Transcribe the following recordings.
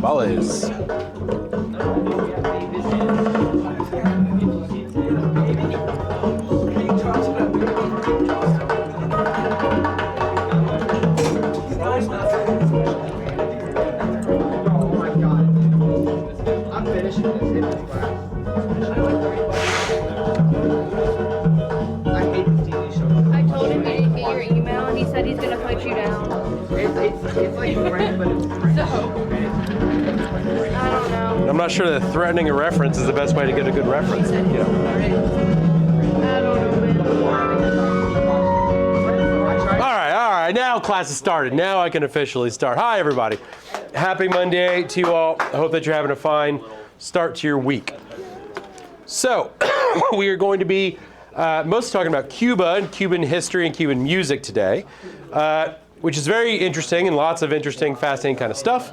tamales. I'm finishing this. I hate this TV show. I told him you didn't get your email, and he said he's gonna put you down. It's like French, but it's French. I don't know. I'm not sure that threatening a reference is the best way to get a good reference. You know. I don't know, man. All right. Now class has started. Now I can officially start. Hi, everybody. Happy Monday to you all. I hope that you're having a fine start to your week. So, we are going to be mostly talking about Cuba and Cuban history and Cuban music today, which is very interesting and lots of interesting, fascinating kind of stuff.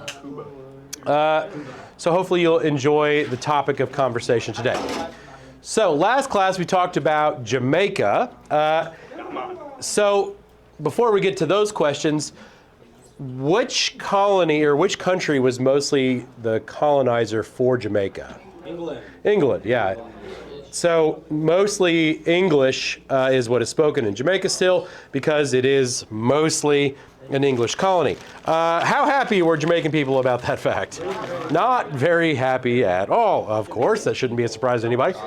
So hopefully you'll enjoy the topic of conversation today. So last class we talked about Jamaica. So before we get to those questions, which colony or which country was mostly the colonizer for Jamaica? England. England, yeah. So mostly English is what is spoken in Jamaica still, because it is mostly an English colony. How happy were Jamaican people about that fact? Not very happy at all, of course. That shouldn't be a surprise to anybody.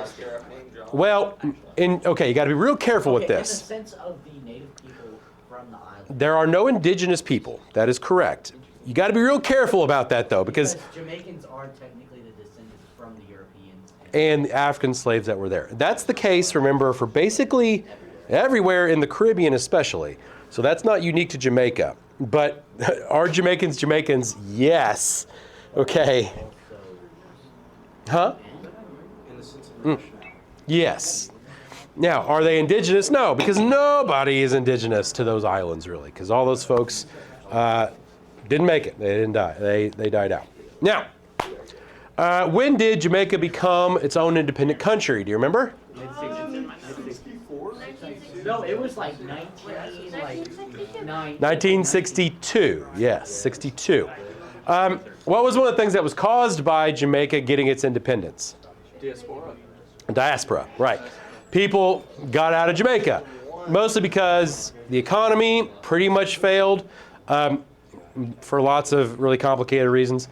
Well, okay, you got to be real careful with this. In the sense of the native people from the island. There are no indigenous people. That is correct. You got to be real careful about that, though, because Jamaicans are technically the descendants from the Europeans and the African slaves that were there. That's the case, remember, for basically everywhere in the Caribbean especially. So that's not unique to Jamaica. But are Jamaicans Jamaicans? Yes. Okay. Huh? Yes. Now, are they indigenous? No, because nobody is indigenous to those islands, really, because all those folks didn't make it. They didn't die. They died out. Now, when did Jamaica become its own independent country? Do you remember? No, it was like 1962. Yes, 62. What was one of the things that was caused by Jamaica getting its independence? Diaspora, right. People got out of Jamaica, mostly because the economy pretty much failed for lots of really complicated reasons.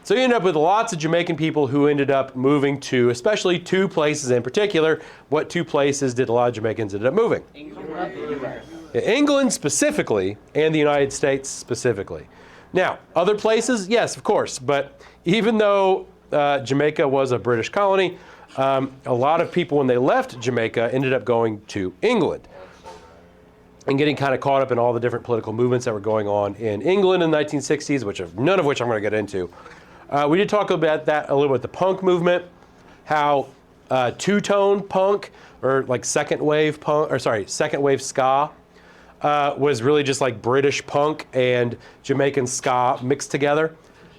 So you end up with lots of Jamaican people who ended up moving to, especially two places in particular. What two places did a lot of Jamaicans end up moving? England specifically, and the United States specifically. Now, other places, yes, of course, but even though Jamaica was a British colony, a lot of people, when they left Jamaica, ended up going to England and getting kind of caught up in all the different political movements that were going on in England in the 1960s, none of which I'm going to get into. We did talk about that a little bit, the punk movement, how two-tone punk, or like second wave ska, was really just like British punk and Jamaican ska mixed together.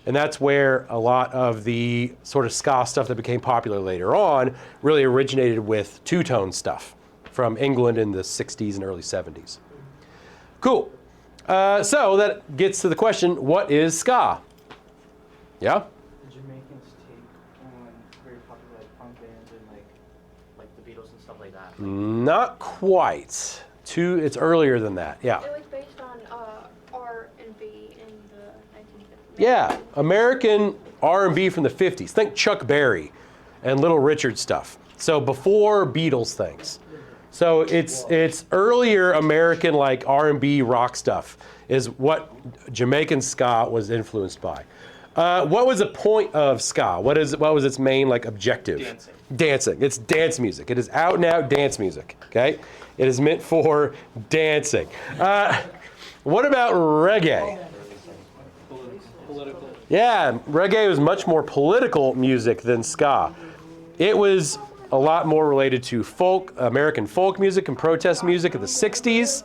And that's where a lot of the sort of ska stuff that became popular later on really originated with two-tone stuff from England in the 60s and early 70s. Cool. So that gets to the question, what is ska? Yeah? The Jamaicans take on very popular like punk bands and like the Beatles and stuff like that. Not quite. It's earlier than that, yeah. It was based on R&B in the 1950s. Yeah, American R&B from the 50s. Think Chuck Berry and Little Richard stuff. So before Beatles things. So it's earlier American like R&B rock stuff is what Jamaican ska was influenced by. What was the point of ska? What was its main like objective? Dancing. It's dance music. It is out and out dance music. Okay, it is meant for dancing. What about reggae? Political. Yeah, reggae was much more political music than ska. It was a lot more related to American folk music and protest music of the 60s.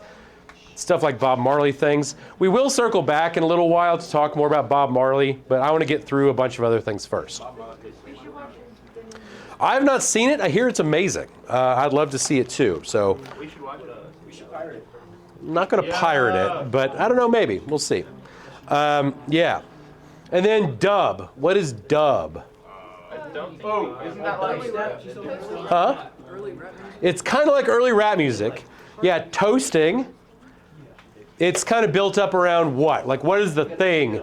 Stuff like Bob Marley things. We will circle back in a little while to talk more about Bob Marley, but I want to get through a bunch of other things first. I have not seen it. I hear it's amazing. I'd love to see it too. So We should watch it. We should pirate it. I'm not going to pirate it, but I don't know, maybe. We'll see. Yeah. And then dub. What is dub? Oh, isn't that like Huh? It's kind of like early rap music. Yeah, toasting. It's kind of built up around what? Like, what is the thing?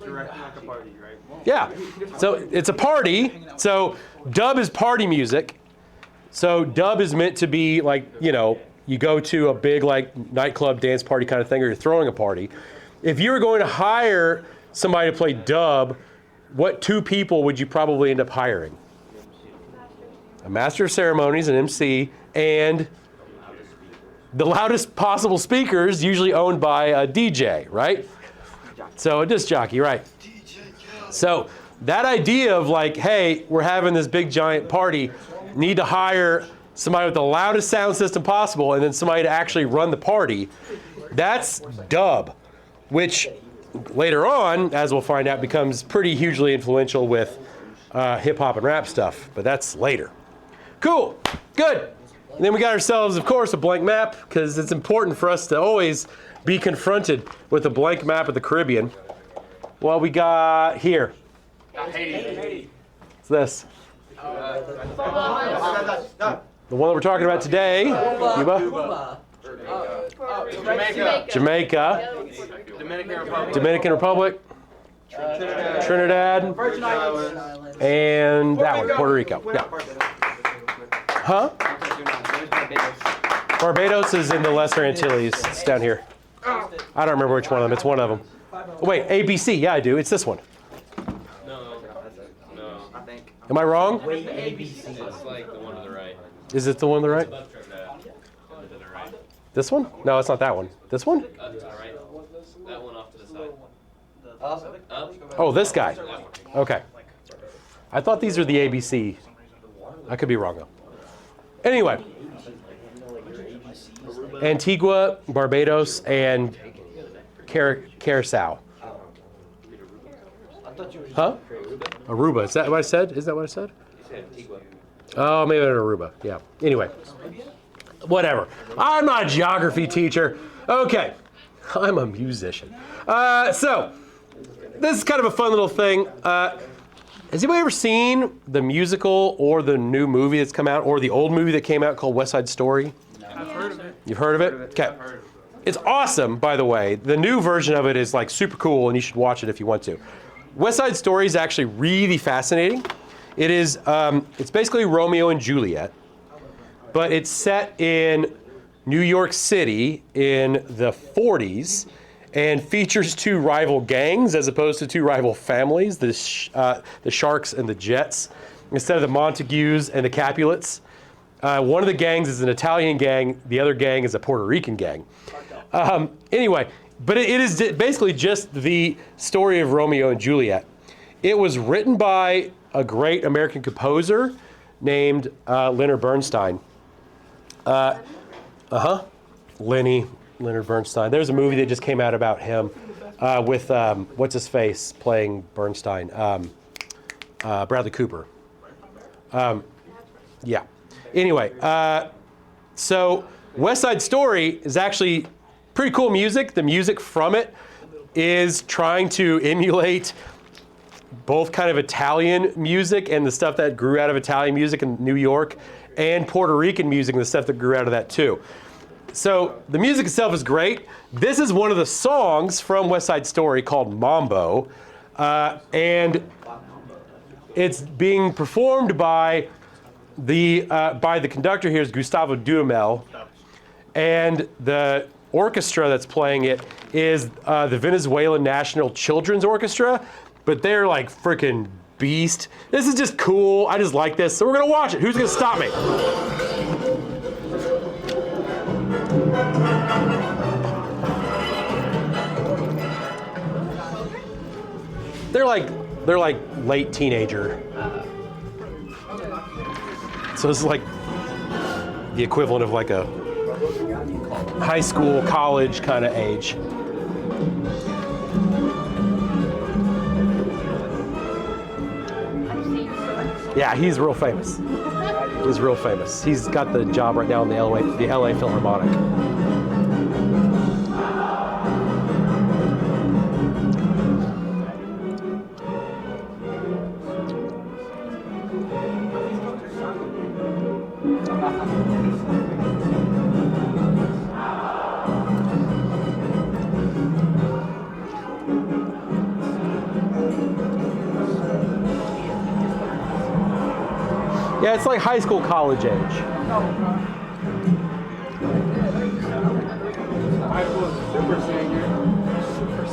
directing like a party, right? Yeah. So it's a party. So dub is party music. So dub is meant to be like, you know, you go to a big like nightclub dance party kind of thing, or you're throwing a party. If you were going to hire somebody to play dub, what two people would you probably end up hiring? A master of ceremonies, an MC, and the loudest possible speakers, usually owned by a DJ, right? So a disc jockey, right? So that idea of like, hey, we're having this big giant party, need to hire somebody with the loudest sound system possible, and then somebody to actually run the party, that's dub, which later on, as we'll find out, becomes pretty hugely influential with hip hop and rap stuff, but that's later. Cool, good. And then we got ourselves, of course, a blank map, because it's important for us to always be confronted with a blank map of the Caribbean. What we got here? Haiti. It's this. The one that we're talking about today, Cuba, Jamaica, Dominican Republic, Trinidad, and that one, Puerto Rico. Yeah. Huh? Barbados is in the Lesser Antilles. It's down here. I don't remember which one of them. It's one of them. Oh, wait, ABC. Yeah, I do. It's this one. No. Am I wrong? ABC. It's like the one to the right. Is it the one on the right? To the right. This one? No, it's not that one. This one? To the right. That one off to the side. Up. Oh, this guy. Okay. I thought these are the ABC. I could be wrong, though. Anyway. Antigua, Barbados, and Curacao. Huh? Aruba. Is that what I said? Is that what I said? Oh, maybe Aruba. Yeah. Anyway. Whatever. I'm not a geography teacher. Okay. I'm a musician. So, this is kind of a fun little thing. Has anybody ever seen the musical or the new movie that's come out, or the old movie that came out called West Side Story? I've heard of it. You've heard of it? Okay. It's awesome, by the way. The new version of it is like super cool, and you should watch it if you want to. West Side Story is actually really fascinating. It is, it's basically Romeo and Juliet, but it's set in New York City in the 40s and features two rival gangs as opposed to two rival families, the Sharks and the Jets, instead of the Montagues and the Capulets. One of the gangs is an Italian gang, the other gang is a Puerto Rican gang. Anyway, but it is basically just the story of Romeo and Juliet. It was written by a great American composer named Leonard Bernstein. Leonard Bernstein. There's a movie that just came out about him with, what's his face playing Bernstein? Bradley Cooper. Yeah. Anyway, so West Side Story is actually pretty cool music. The music from it is trying to emulate both kind of Italian music and the stuff that grew out of Italian music in New York, and Puerto Rican music and the stuff that grew out of that too. So the music itself is great. This is one of the songs from West Side Story called Mambo, and it's being performed by the conductor here is Gustavo Dudamel, and the orchestra that's playing it is the Venezuelan National Children's Orchestra, but they're like freaking beast. This is just cool. I just like this, so we're gonna watch it. Who's gonna stop me? They're like late teenager. So this is like the equivalent of like a high school, college kind of age. Yeah, he's real famous. He's real famous. He's got the job right now in the LA Philharmonic. Yeah, it's like high school, college age. High school is super senior. Super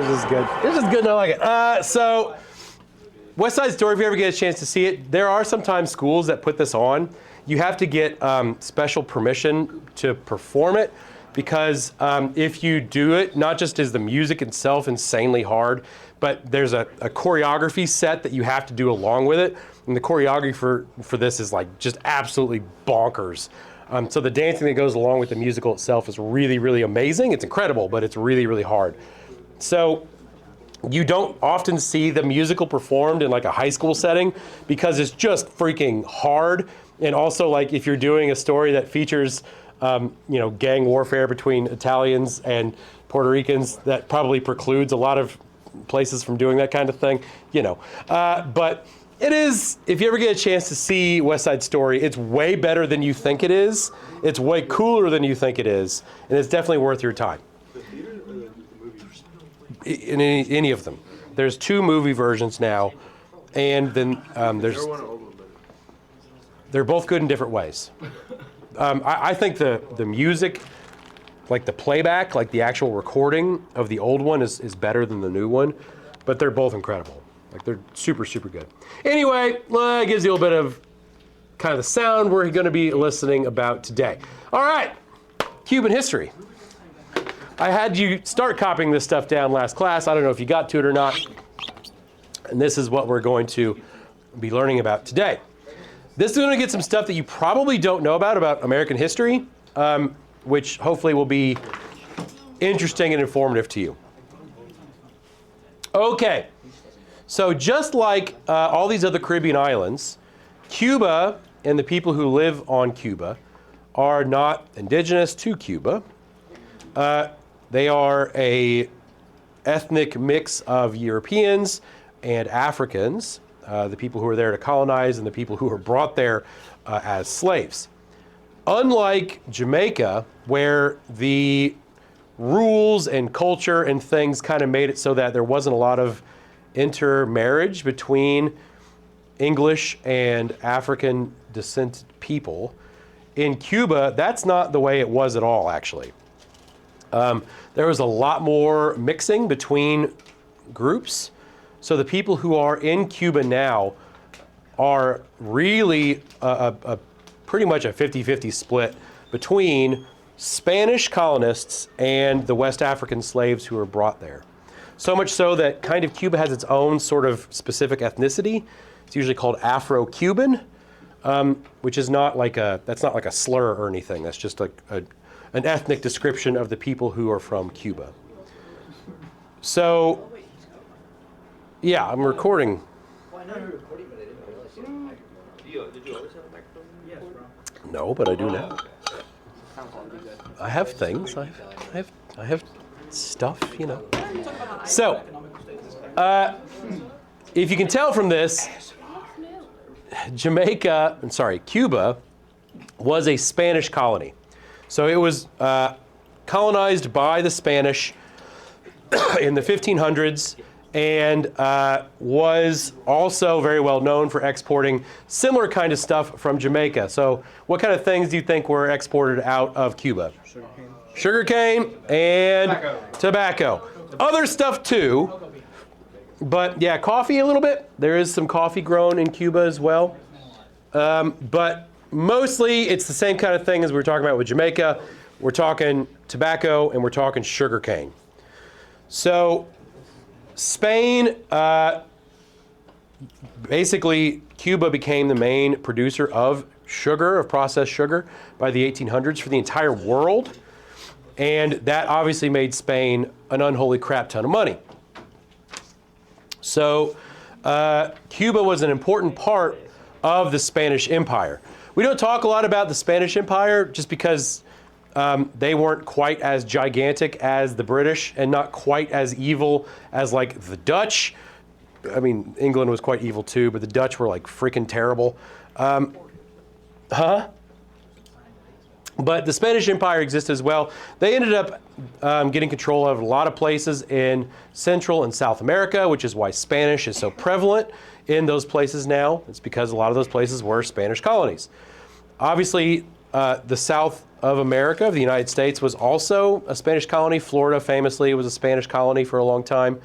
This is good. This is good and I like it. So, West Side Story, if you ever get a chance to see it, there are sometimes schools that put this on. You have to get special permission to perform it because if you do it, not just is the music itself insanely hard, but there's a choreography set that you have to do along with it. And the choreography for this is like just absolutely bonkers. So the dancing that goes along with the musical itself is really, really amazing. It's incredible, but it's really, really hard. So you don't often see the musical performed in like a high school setting because it's just freaking hard. And also, like, if you're doing a story that features, gang warfare between Italians and Puerto Ricans, that probably precludes a lot of places from doing that kind of thing, But it is, if you ever get a chance to see West Side Story, it's way better than you think it is. It's way cooler than you think it is. And it's definitely worth your time. In any of them. There's 2 movie versions now, and then they're both good in different ways. I think the music, like the playback, like the actual recording of the old one is better than the new one, but they're both incredible. Like they're super, super good. Anyway, it gives you a little bit of kind of the sound we're going to be listening about today. All right, Cuban history. I had you start copying this stuff down last class. I don't know if you got to it or not. And this is what we're going to be learning about today. This is going to get some stuff that you probably don't know about American history, which hopefully will be interesting and informative to you. Okay, so just like all these other Caribbean islands, Cuba and the people who live on Cuba are not indigenous to Cuba. They are a ethnic mix of Europeans and Africans, the people who are there to colonize and the people who were brought there as slaves. Unlike Jamaica, where the rules and culture and things kind of made it so that there wasn't a lot of intermarriage between English and African descent people, in Cuba, that's not the way it was at all, actually. There was a lot more mixing between groups. So the people who are in Cuba now are really pretty much a 50-50 split between Spanish colonists and the West African slaves who were brought there. So much so that kind of Cuba has its own sort of specific ethnicity. It's usually called Afro-Cuban, which is not like that's not like a slur or anything. That's just like an ethnic description of the people who are from Cuba. So, yeah, I'm recording. Well, I know you're recording, but I didn't realize you had a microphone. Did you always have a microphone? Yes, bro. No, but I do now. I have things. I have stuff, So, if you can tell from this, Cuba was a Spanish colony. So it was colonized by the Spanish in the 1500s, and was also very well known for exporting similar kind of stuff from Jamaica. So what kind of things do you think were exported out of Cuba? Sugarcane and tobacco. Other stuff too, but yeah, coffee a little bit. There is some coffee grown in Cuba as well. But mostly it's the same kind of thing as we were talking about with Jamaica. We're talking tobacco and we're talking sugarcane. So Spain, basically Cuba became the main producer of sugar, of processed sugar, by the 1800s for the entire world. And that obviously made Spain an unholy crap ton of money. So Cuba was an important part of the Spanish Empire. We don't talk a lot about the Spanish Empire just because they weren't quite as gigantic as the British and not quite as evil as like the Dutch. I mean, England was quite evil too, but the Dutch were like freaking terrible. But the Spanish Empire existed as well. They ended up getting control of a lot of places in Central and South America, which is why Spanish is so prevalent in those places now. It's because a lot of those places were Spanish colonies. Obviously, the South of America, the United States, was also a Spanish colony. Florida famously was a Spanish colony for a long time.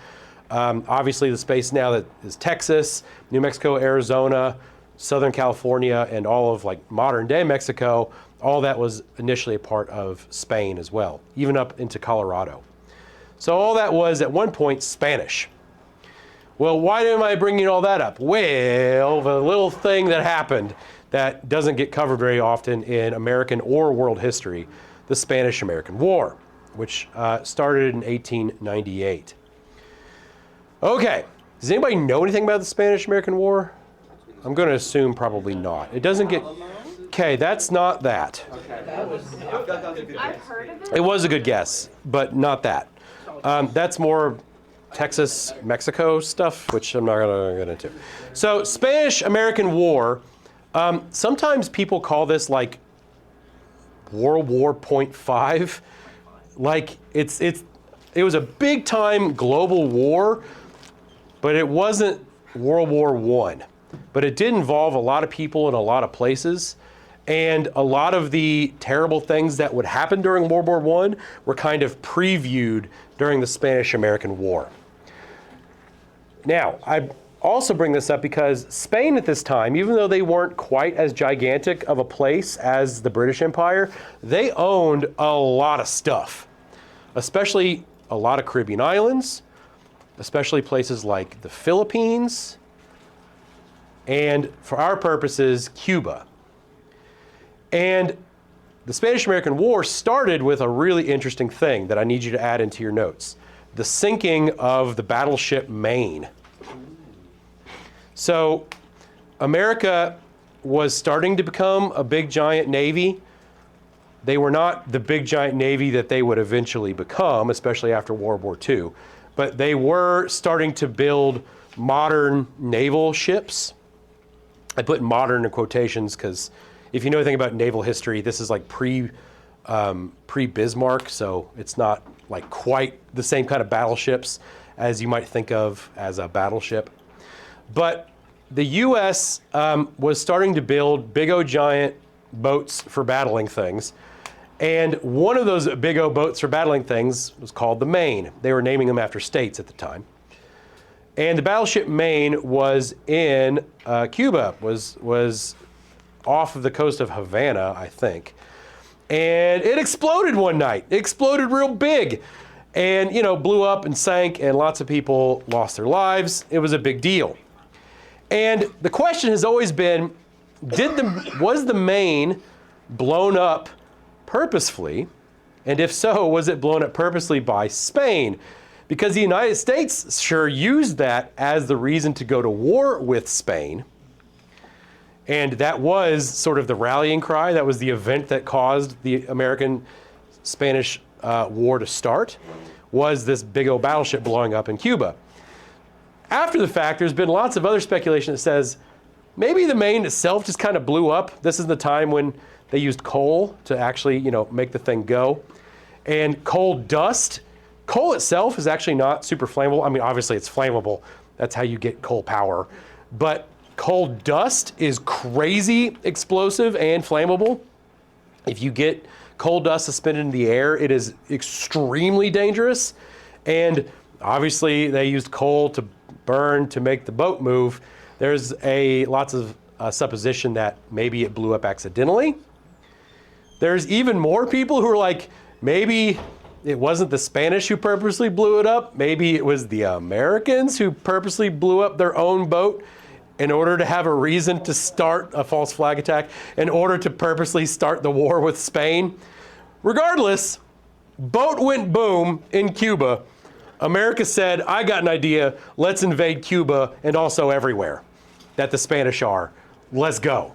Obviously, the space now that is Texas, New Mexico, Arizona, Southern California, and all of like modern day Mexico, all that was initially a part of Spain as well, even up into Colorado. So all that was at one point Spanish. Well, why am I bringing all that up? Well, the little thing that happened that doesn't get covered very often in American or world history, the Spanish-American War, which started in 1898. Okay, does anybody know anything about the Spanish-American War? I'm going to assume probably not. It doesn't get... Okay, that's not that. I've heard of it. It was a good guess, but not that. That's more Texas, Mexico stuff, which I'm not going to get into. So, Spanish-American War, sometimes people call this like World War .5. Like, it was a big-time global war, but it wasn't World War I. But it did involve a lot of people in a lot of places. And a lot of the terrible things that would happen during World War I were kind of previewed during the Spanish-American War. Now, I also bring this up because Spain at this time, even though they weren't quite as gigantic of a place as the British Empire, they owned a lot of stuff, especially a lot of Caribbean islands, especially places like the Philippines, and for our purposes, Cuba. And the Spanish-American War started with a really interesting thing that I need you to add into your notes. The sinking of the battleship Maine. So America was starting to become a big giant navy. They were not the big giant navy that they would eventually become, especially after World War II. But they were starting to build modern naval ships. I put modern in quotations because if you know anything about naval history, this is like pre-Bismarck, so it's not like quite the same kind of battleships as you might think of as a battleship. But the U.S. Was starting to build big old giant boats for battling things. And one of those big old boats for battling things was called the Maine. They were naming them after states at the time. And the battleship Maine was in Cuba, was off of the coast of Havana, I think. And it exploded one night. It exploded real big and, blew up and sank, and lots of people lost their lives. It was a big deal. And the question has always been, was the Maine blown up purposefully? And if so, was it blown up purposely by Spain? Because the United States sure used that as the reason to go to war with Spain. And that was sort of the rallying cry. That was the event that caused the American-Spanish war to start, was this big old battleship blowing up in Cuba. After the fact, there's been lots of other speculation that says maybe the Maine itself just kind of blew up. This is the time when they used coal to actually, make the thing go. And coal dust Coal itself is actually not super flammable. I mean, obviously it's flammable. That's how you get coal power. But coal dust is crazy explosive and flammable. If you get coal dust suspended in the air, it is extremely dangerous. And obviously they used coal to burn to make the boat move. There's lots of supposition that maybe it blew up accidentally. There's even more people who are like, maybe it wasn't the Spanish who purposely blew it up. Maybe it was the Americans who purposely blew up their own boat in order to have a reason to start a false flag attack, in order to purposely start the war with Spain. Regardless, boat went boom in Cuba. America said, I got an idea, let's invade Cuba and also everywhere that the Spanish are. Let's go.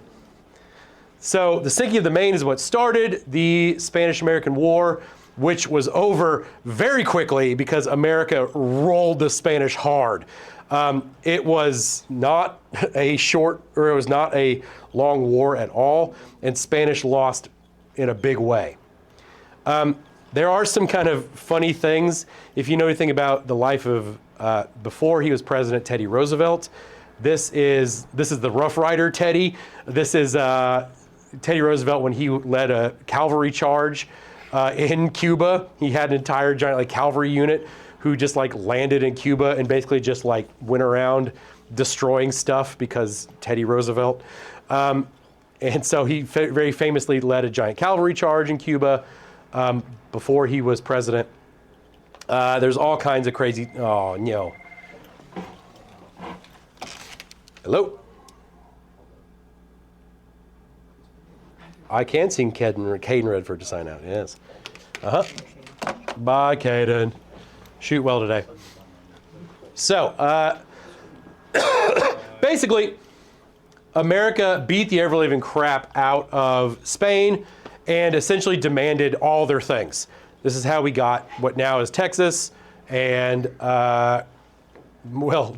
So the sinking of the Maine is what started the Spanish-American War, which was over very quickly because America rolled the Spanish hard. It was not a long war at all, and Spanish lost in a big way. There are some kind of funny things. If you know anything about the life of, before he was president, Teddy Roosevelt, this is the Rough Rider Teddy. This is Teddy Roosevelt when he led a cavalry charge in Cuba. He had an entire giant cavalry unit who just landed in Cuba and basically just went around destroying stuff because Teddy Roosevelt. And so he very famously led a giant cavalry charge in Cuba before he was president. There's all kinds of crazy, oh no. Hello? I can sing Caden Redford to sign out, yes. Bye, Caden. Shoot well today. So, basically, America beat the ever-living crap out of Spain and essentially demanded all their things. This is how we got what now is Texas and,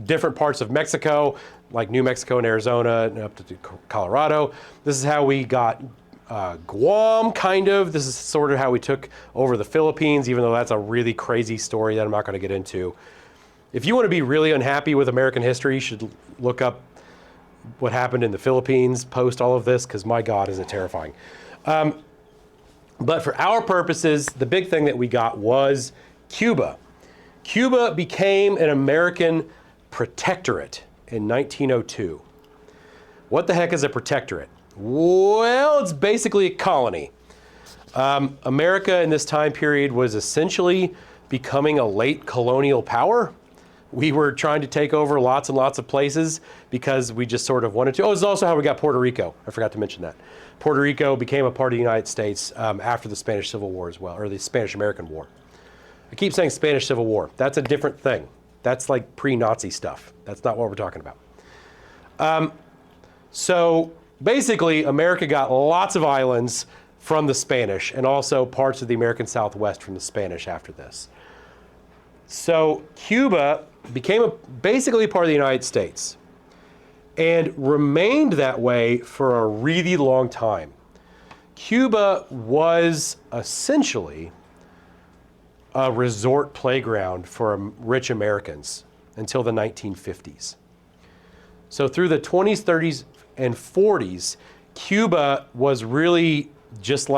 different parts of Mexico, like New Mexico and Arizona and up to Colorado. This is how we got Guam, kind of. This is sort of how we took over the Philippines, even though that's a really crazy story that I'm not going to get into. If you want to be really unhappy with American history, you should look up what happened in the Philippines post all of this, because my God, is it terrifying. But for our purposes, the big thing that we got was Cuba. Cuba became an American protectorate in 1902. What the heck is a protectorate? Well, it's basically a colony. America in this time period was essentially becoming a late colonial power. We were trying to take over lots and lots of places because we just sort of wanted to. Oh, this is also how we got Puerto Rico. I forgot to mention that. Puerto Rico became a part of the United States after the Spanish Civil War as well, or the Spanish-American War. I keep saying Spanish Civil War. That's a different thing. That's like pre-Nazi stuff. That's not what we're talking about. So basically, America got lots of islands from the Spanish and also parts of the American Southwest from the Spanish after this. So Cuba became basically part of the United States and remained that way for a really long time. Cuba was essentially a resort playground for rich Americans until the 1950s. So through the 20s, 30s, and 40s, Cuba was really just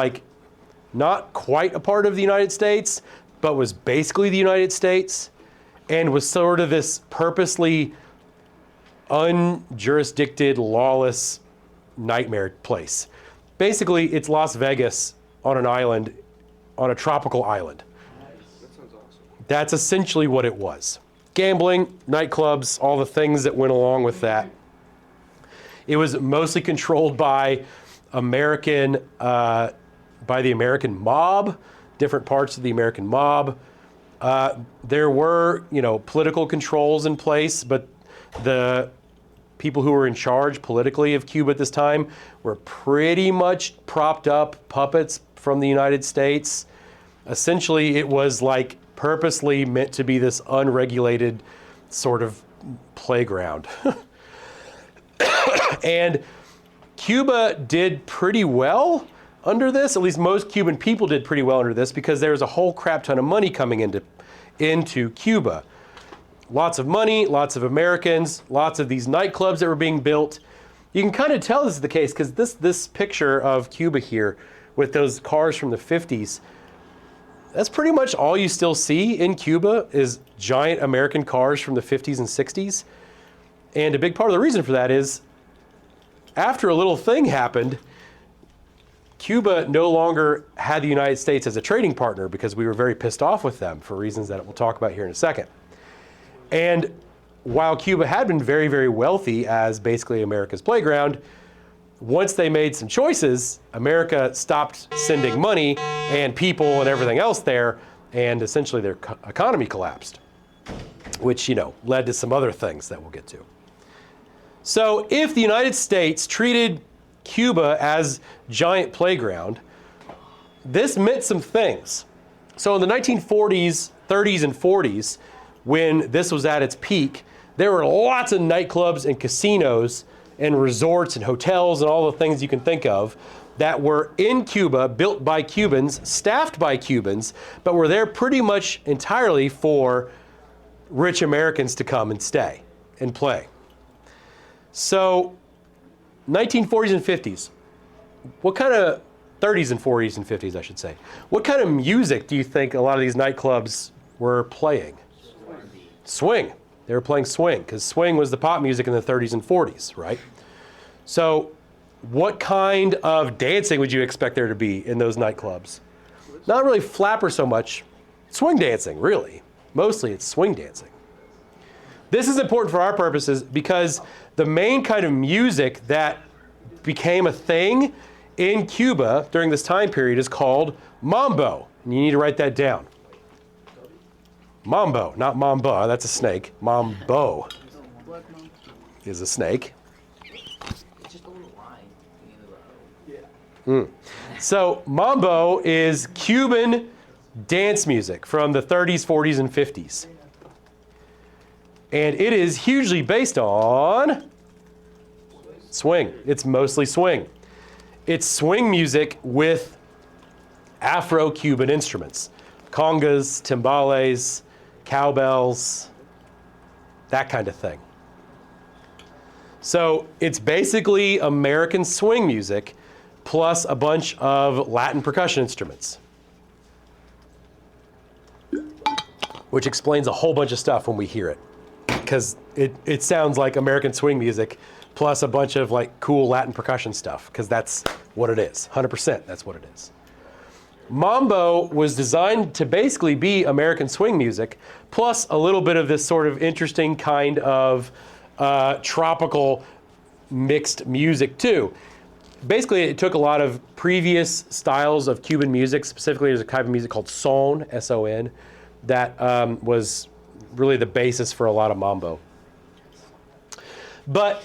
not quite a part of the United States, but was basically the United States and was sort of this purposely unjurisdicted, lawless nightmare place. Basically, it's Las Vegas on an island, on a tropical island. That sounds awesome. That's essentially what it was. Gambling, nightclubs, all the things that went along with that. It was mostly controlled by the American mob, different parts of the American mob. There were, political controls in place, but the people who were in charge politically of Cuba at this time were pretty much propped up puppets from the United States. Essentially, it was purposely meant to be this unregulated sort of playground. And Cuba did pretty well under this. At least most Cuban people did pretty well under this because there was a whole crap ton of money coming into Cuba. Lots of money, lots of Americans, lots of these nightclubs that were being built. You can kind of tell this is the case because this picture of Cuba here with those cars from the 50s, that's pretty much all you still see in Cuba is giant American cars from the 50s and 60s. And a big part of the reason for that is after a little thing happened, Cuba no longer had the United States as a trading partner because we were very pissed off with them for reasons that we'll talk about here in a second. And while Cuba had been very, very wealthy as basically America's playground, once they made some choices, America stopped sending money and people and everything else there, and essentially their economy collapsed, which, you know, led to some other things that we'll get to. So if the United States treated Cuba as giant playground, this meant some things. So in the 1940s, 30s, and 40s, when this was at its peak, there were lots of nightclubs and casinos and resorts and hotels and all the things you can think of that were in Cuba, built by Cubans, staffed by Cubans, but were there pretty much entirely for rich Americans to come and stay and play. So 1940s and 50s, what kind of 30s and 40s and 50s, I should say, what kind of music do you think a lot of these nightclubs were playing? Swing. They were playing swing because swing was the pop music in the 30s and 40s, right? So what kind of dancing would you expect there to be in those nightclubs? Not really flapper so much. Swing dancing, really. Mostly it's swing dancing. This is important for our purposes because the main kind of music that became a thing in Cuba during this time period is called mambo. And you need to write that down. Mambo, not mamba, that's a snake. Mambo is a snake. It's just a little line at the end of the row. So mambo is Cuban dance music from the 30s, 40s, and 50s. And it is hugely based on swing. It's mostly swing. It's swing music with Afro-Cuban instruments. Congas, timbales, cowbells, that kind of thing. So it's basically American swing music plus a bunch of Latin percussion instruments, which explains a whole bunch of stuff when we hear it, because it sounds like American swing music plus a bunch of like cool Latin percussion stuff, because that's what it is. 100%, that's what it is. Mambo was designed to basically be American swing music, plus a little bit of this sort of interesting kind of tropical mixed music too. Basically, it took a lot of previous styles of Cuban music, specifically there's a type of music called son, S-O-N, that was really the basis for a lot of mambo. But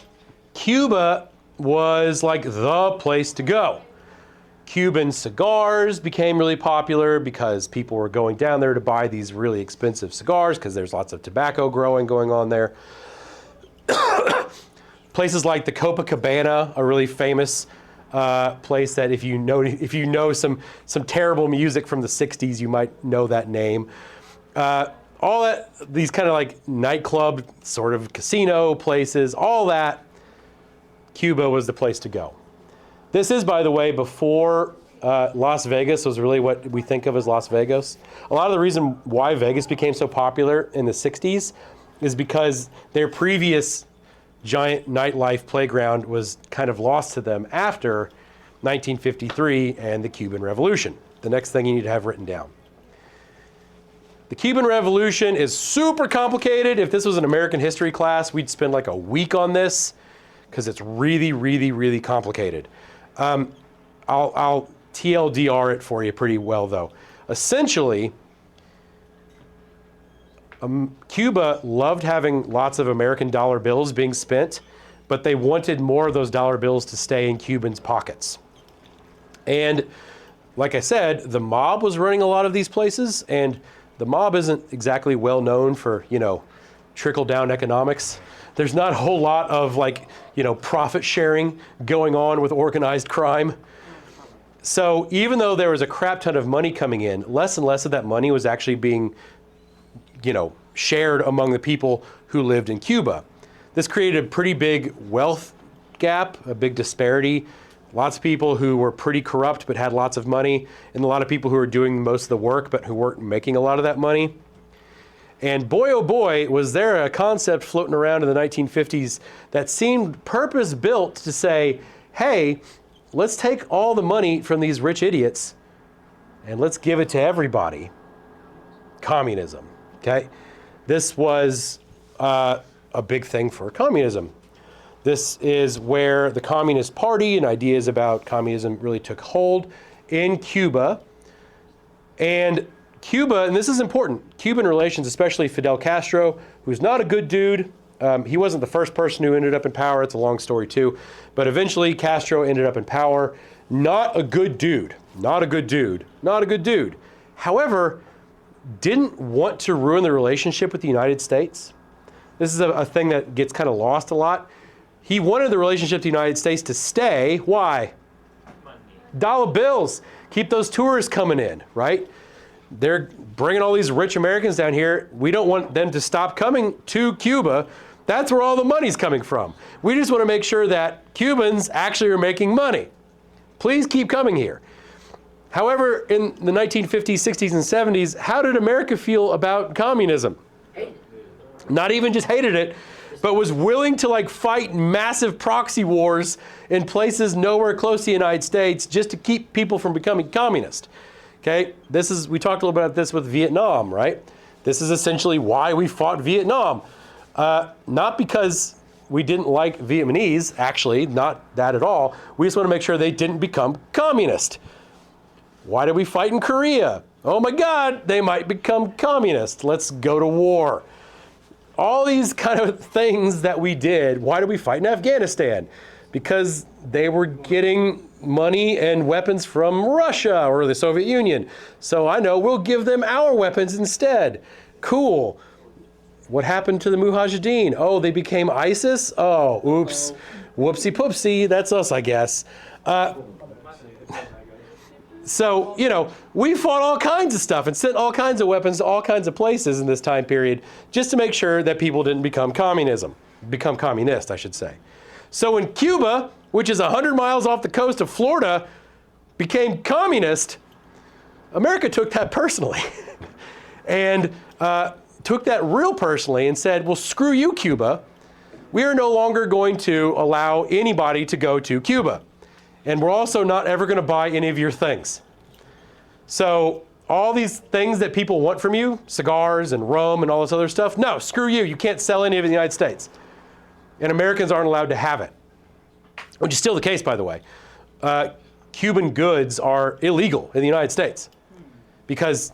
Cuba was like the place to go. Cuban cigars became really popular because people were going down there to buy these really expensive cigars because there's lots of tobacco growing going on there. Places like the Copacabana, a really famous place that if you know some terrible music from the 60s, you might know that name. All that, these kind of like nightclub sort of casino places, all that, Cuba was the place to go. This is, by the way, before Las Vegas was really what we think of as Las Vegas. A lot of the reason why Vegas became so popular in the 60s is because their previous giant nightlife playground was kind of lost to them after 1953 and the Cuban Revolution. The next thing you need to have written down. The Cuban Revolution is super complicated. If this was an American history class, we'd spend like a week on this because it's really, really, really complicated. I'll TLDR it for you pretty well, though. Essentially, Cuba loved having lots of American dollar bills being spent, but they wanted more of those dollar bills to stay in Cubans' pockets. And like I said, the mob was running a lot of these places, and the mob isn't exactly well known for, trickle-down economics. There's not a whole lot of profit sharing going on with organized crime. So even though there was a crap ton of money coming in, less and less of that money was actually being shared among the people who lived in Cuba. This created a pretty big wealth gap, a big disparity. Lots of people who were pretty corrupt but had lots of money, and a lot of people who were doing most of the work but who weren't making a lot of that money. And boy, oh boy, was there a concept floating around in the 1950s that seemed purpose-built to say, hey, let's take all the money from these rich idiots and let's give it to everybody. Communism, okay? This was a big thing for communism. This is where the Communist Party and ideas about communism really took hold in Cuba. And Cuba, and this is important, Cuban relations, especially Fidel Castro, who's not a good dude. He wasn't the first person who ended up in power. It's a long story too. But eventually Castro ended up in power. Not a good dude. Not a good dude. Not a good dude. However, didn't want to ruin the relationship with the United States. This is a thing that gets kind of lost a lot. He wanted the relationship with the United States to stay. Why? Dollar bills. Keep those tourists coming in, right? They're bringing all these rich Americans down here. We don't want them to stop coming to Cuba. That's where all the money's coming from. We just want to make sure that Cubans actually are making money. Please keep coming here. However, in the 1950s, 60s, and 70s, how did America feel about communism? Not even just hated it, but was willing to fight massive proxy wars in places nowhere close to the United States just to keep people from becoming communist. Okay, we talked a little bit about this with Vietnam, right? This is essentially why we fought Vietnam. Not because we didn't like Vietnamese, actually, not that at all. We just want to make sure they didn't become communist. Why did we fight in Korea? Oh my God, they might become communist. Let's go to war. All these kind of things that we did. Why did we fight in Afghanistan? Because they were getting money and weapons from Russia or the Soviet Union. So I know we'll give them our weapons instead. Cool. What happened to the Mujahideen? Oh, they became ISIS? Oh, oops. Whoopsie poopsie. That's us, I guess. So, we fought all kinds of stuff and sent all kinds of weapons to all kinds of places in this time period just to make sure that people didn't become communist, I should say. So when Cuba, which is 100 miles off the coast of Florida, became communist, America took that personally and took that real personally and said, well, screw you, Cuba. We are no longer going to allow anybody to go to Cuba. And we're also not ever going to buy any of your things. So all these things that people want from you, cigars and rum and all this other stuff, no, screw you. You can't sell any of it in the United States. And Americans aren't allowed to have it. Which is still the case, by the way. Cuban goods are illegal in the United States. Because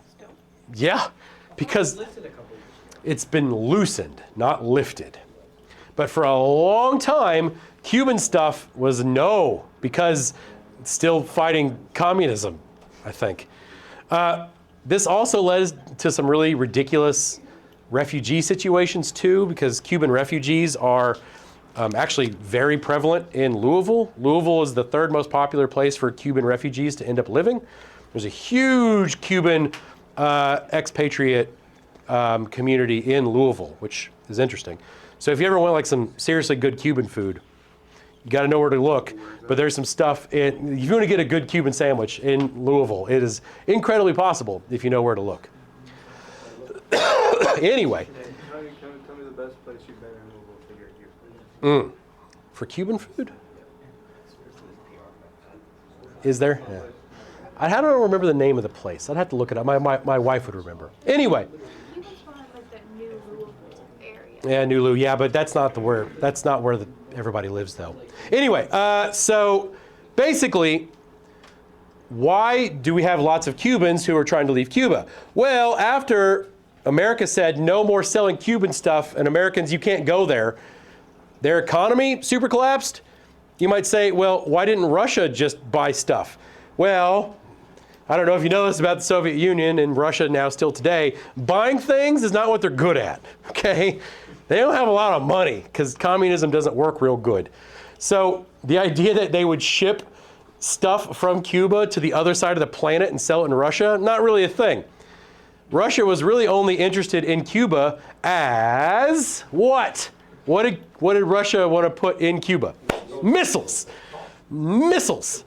it's been loosened, not lifted. But for a long time, Cuban stuff was no, because it's still fighting communism, I think. This also led to some really ridiculous refugee situations too, because Cuban refugees are actually very prevalent in Louisville. Louisville is the third most popular place for Cuban refugees to end up living. There's a huge Cuban expatriate community in Louisville, which is interesting. So if you ever want some seriously good Cuban food, you got to know where to look. But there's some stuff, if you want to get a good Cuban sandwich in Louisville, it is incredibly possible if you know where to look. Anyway. Tell me the best place you've been in Louisville for your Cuban. For Cuban food? Is there? Yeah. I don't remember the name of the place. I'd have to look it up. My wife would remember. Anyway. You guys find that New Louisville area. Yeah, New Lou. Yeah, but that's not where everybody lives, though. Anyway, so basically, why do we have lots of Cubans who are trying to leave Cuba? Well, after America said no more selling Cuban stuff, and Americans, you can't go there, their economy super collapsed. You might say, well, why didn't Russia just buy stuff? Well, I don't know if you know this about the Soviet Union and Russia now still today. Buying things is not what they're good at, okay? They don't have a lot of money because communism doesn't work real good. So the idea that they would ship stuff from Cuba to the other side of the planet and sell it in Russia, not really a thing. Russia was really only interested in Cuba as what? What did Russia want to put in Cuba? Missiles. Missiles.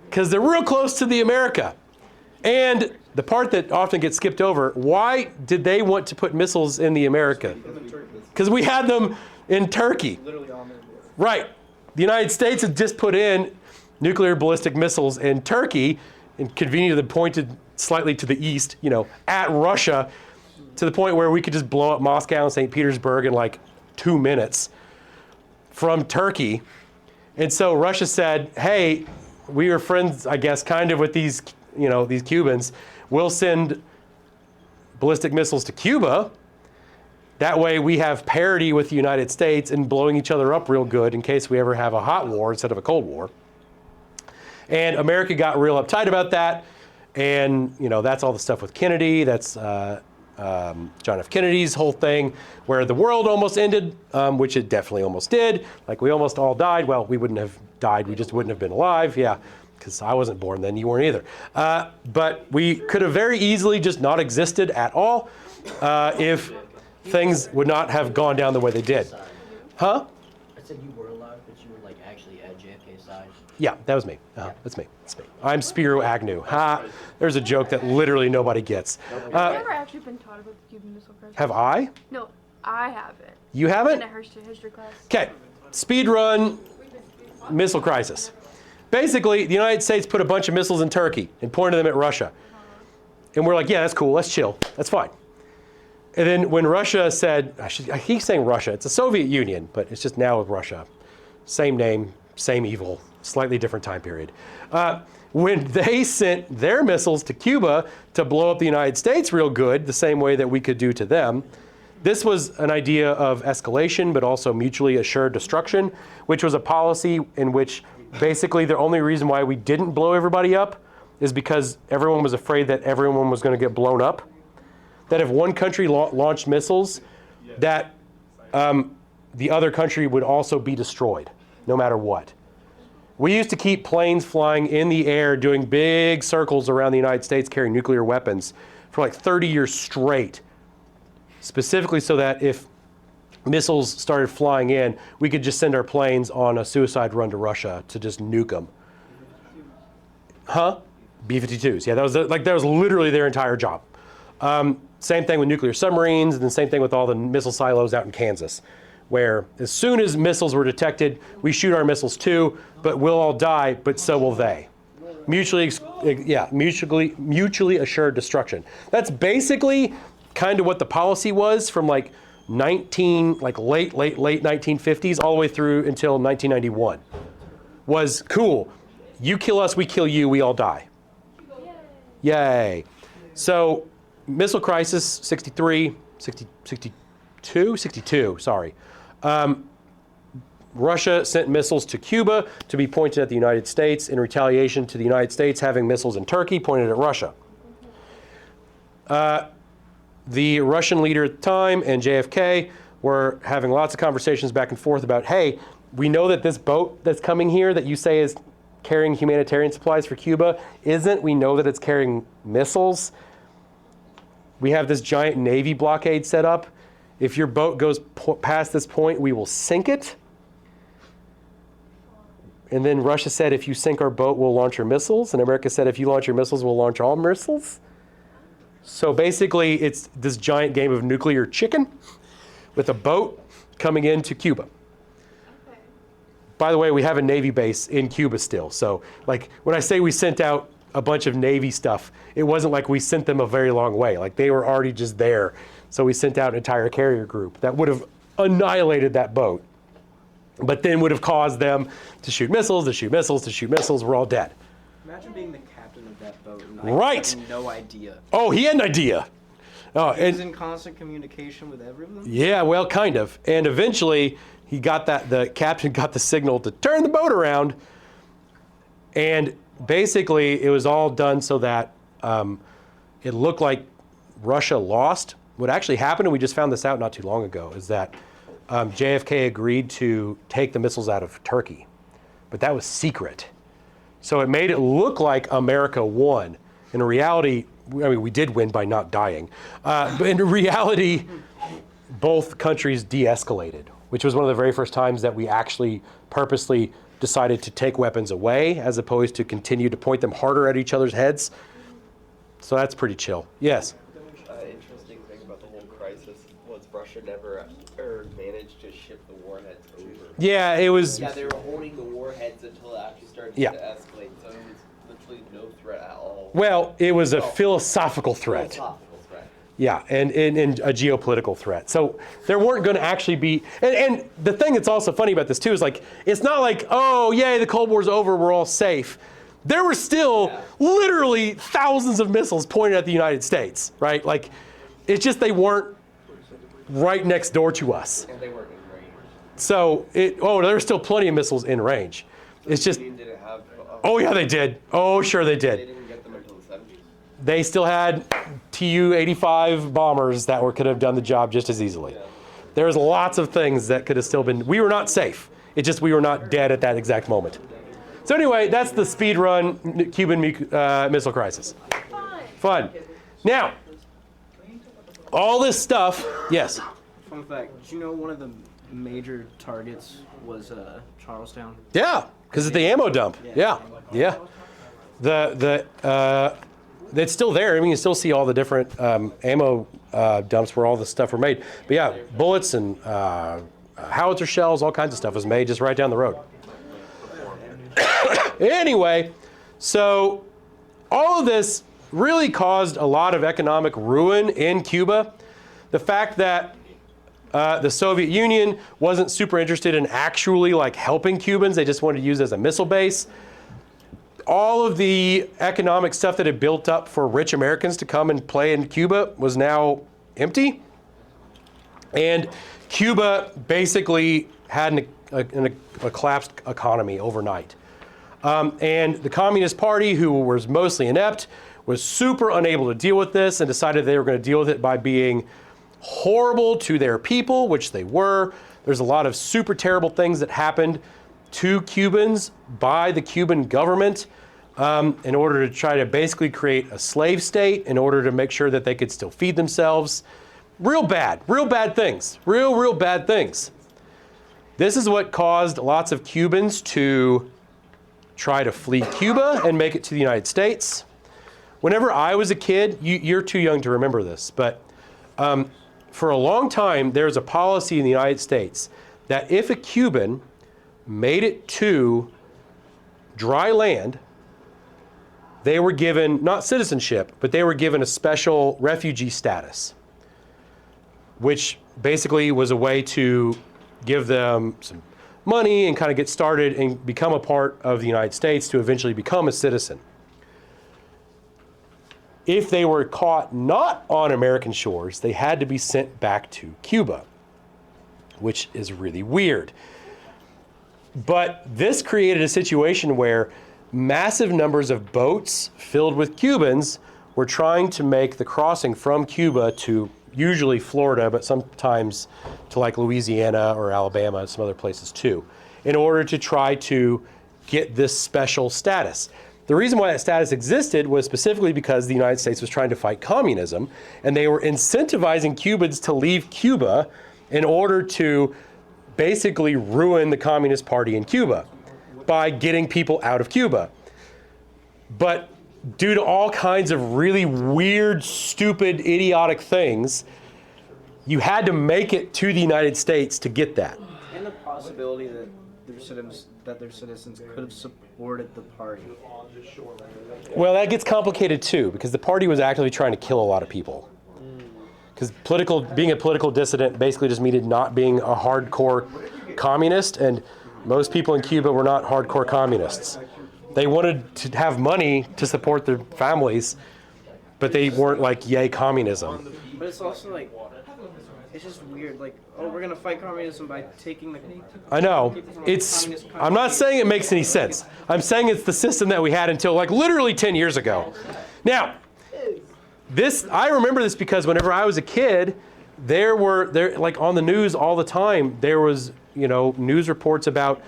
Because they're real close to the America. And the part that often gets skipped over, why did they want to put missiles in the America? Because we had them in Turkey. Right. The United States had just put in nuclear ballistic missiles in Turkey, and conveniently pointed slightly to the east, at Russia, to the point where we could just blow up Moscow and St. Petersburg in like 2 minutes from Turkey. And so Russia said, hey, we were friends, I guess, kind of with these Cubans. We'll send ballistic missiles to Cuba. That way we have parity with the United States and blowing each other up real good in case we ever have a hot war instead of a cold war. And America got real uptight about that. And, that's all the stuff with Kennedy. That's John F. Kennedy's whole thing where the world almost ended, which it definitely almost did. Like we almost all died. Well, we wouldn't have died. We just wouldn't have been alive. Yeah, because I wasn't born then. You weren't either. But we could have very easily just not existed at all if things would not have gone down the way they did. Huh? I said you were alive, but you were like actually at JFK's side. Yeah, that was me. That's me. That's me. I'm Spiro Agnew. Ha! There's a joke that literally nobody gets. I've never actually been taught about the Cuban Missile Crisis. Have I? No, I haven't. You haven't? In a history class. Okay. Speed run missile crisis. Basically, the United States put a bunch of missiles in Turkey and pointed them at Russia. And we're like, yeah, that's cool. Let's chill. That's fine. And then when Russia said, I keep saying Russia. It's the Soviet Union, but it's just now with Russia. Same name, same evil, slightly different time period. When they sent their missiles to Cuba to blow up the United States real good, the same way that we could do to them, this was an idea of escalation, but also mutually assured destruction, which was a policy in which basically the only reason why we didn't blow everybody up is because everyone was afraid that everyone was going to get blown up. That if one country launched missiles, that the other country would also be destroyed, no matter what. We used to keep planes flying in the air doing big circles around the United States carrying nuclear weapons for like 30 years straight, specifically so that if missiles started flying in, we could just send our planes on a suicide run to Russia to just nuke them. Huh? B-52s. Yeah, that was literally their entire job. Same thing with nuclear submarines, and the same thing with all the missile silos out in Kansas, where as soon as missiles were detected, we shoot our missiles too, but we'll all die, but so will they. Mutually assured destruction. That's basically kind of what the policy was from late 1950s all the way through until 1991. Was cool. You kill us, we kill you, we all die. Yay. So missile crisis, 62, sorry. Russia sent missiles to Cuba to be pointed at the United States in retaliation to the United States having missiles in Turkey pointed at Russia. The Russian leader at the time and JFK were having lots of conversations back and forth about, hey, we know that this boat that's coming here that you say is carrying humanitarian supplies for Cuba isn't. We know that it's carrying missiles. We have this giant Navy blockade set up. If your boat goes past this point, we will sink it. And then Russia said, if you sink our boat, we'll launch your missiles. And America said, if you launch your missiles, we'll launch all missiles. So basically, it's this giant game of nuclear chicken with a boat coming into Cuba. Okay. By the way, we have a Navy base in Cuba still. So like when I say we sent out a bunch of Navy stuff, it wasn't like we sent them a very long way. Like they were already just there. So we sent out an entire carrier group that would have annihilated that boat, but then would have caused them to shoot missiles, to shoot missiles, to shoot missiles. We're all dead. Imagine being the captain of that boat and Right. having no idea. Oh, he had an idea. Oh, He was and in constant communication with everyone. yeah, well, kind of. And eventually, he got the captain got the signal to turn the boat around. And basically, it was all done so that it looked like Russia lost. What actually happened, and we just found this out not too long ago, is that JFK agreed to take the missiles out of Turkey. But that was secret. So it made it look like America won. In reality, we did win by not dying. But in reality, both countries de-escalated, which was one of the very first times that we actually purposely decided to take weapons away as opposed to continue to point them harder at each other's heads. So that's pretty chill. Yes? Interesting thing about the whole crisis was Russia never managed to ship the warheads over. Yeah, it was... Yeah, they were holding the warheads until it actually started to escalate, so it was literally no threat at all. Well, it was a philosophical threat. Philosophical threat. Yeah, and a geopolitical threat. So there weren't going to actually be, and the thing that's also funny about this too is like, it's not like, oh, yay, the Cold War's over, we're all safe. There were still literally thousands of missiles pointed at the United States, right? Like, it's just they weren't right next door to us. And they weren't in range. So, there's still plenty of missiles in range. It's just, Didn't have, oh yeah, they did. Oh, sure they they did. didn't get them until the 70s. They still had Tu-85 bombers that could have done the job just as easily. There's lots of things that could have still been, we were not safe. It's just we were not dead at that exact moment. So anyway, that's the speed run Cuban Missile Crisis. Fun. Now, all this stuff, yes? Fun fact, did you know one of the major targets was Charlestown? Yeah, because it's the ammo dump. Yeah. It's still there. I mean, you still see all the different ammo dumps where all the stuff were made. But yeah, bullets and howitzer shells, all kinds of stuff was made just right down the road. Anyway, so all of this really caused a lot of economic ruin in Cuba. The fact that the Soviet Union wasn't super interested in actually like helping Cubans, they just wanted to use it as a missile base. All of the economic stuff that had built up for rich Americans to come and play in Cuba was now empty. And Cuba basically had a collapsed economy overnight. And the Communist Party, who was mostly inept, was super unable to deal with this and decided they were going to deal with it by being horrible to their people, which they were. There's a lot of super terrible things that happened to Cubans by the Cuban government in order to try to basically create a slave state in order to make sure that they could still feed themselves. Real bad things. Real bad things. This is what caused lots of Cubans to try to flee Cuba and make it to the United States. Whenever I was a kid, you're too young to remember this, but for a long time, there's a policy in the United States that if a Cuban made it to dry land, they were given, not citizenship, but they were given a special refugee status, which basically was a way to give them some money and kind of get started and become a part of the United States to eventually become a citizen. If they were caught not on American shores, they had to be sent back to Cuba, which is really weird. But this created a situation where massive numbers of boats filled with Cubans were trying to make the crossing from Cuba to usually Florida, but sometimes to like Louisiana or Alabama and some other places too, in order to try to get this special status. The reason why that status existed was specifically because the United States was trying to fight communism, and they were incentivizing Cubans to leave Cuba in order to basically ruin the Communist Party in Cuba by getting people out of Cuba. But due to all kinds of really weird, stupid, idiotic things, you had to make it to the United States to get that. And the possibility that their citizens could have supported the party. Well, that gets complicated too, because the party was actively trying to kill a lot of people. Because being a political dissident basically just means not being a hardcore communist, and most people in Cuba were not hardcore communists. They wanted to have money to support their families, but they weren't like, yay, communism. But it's also like, it's just weird, like, oh, we're gonna fight communism by taking the... I know. people from a communist country. I'm not saying it makes any sense. I'm saying it's the system that we had until like literally 10 years ago. Now, I remember this because whenever I was a kid, there like on the news all the time, there was, news reports about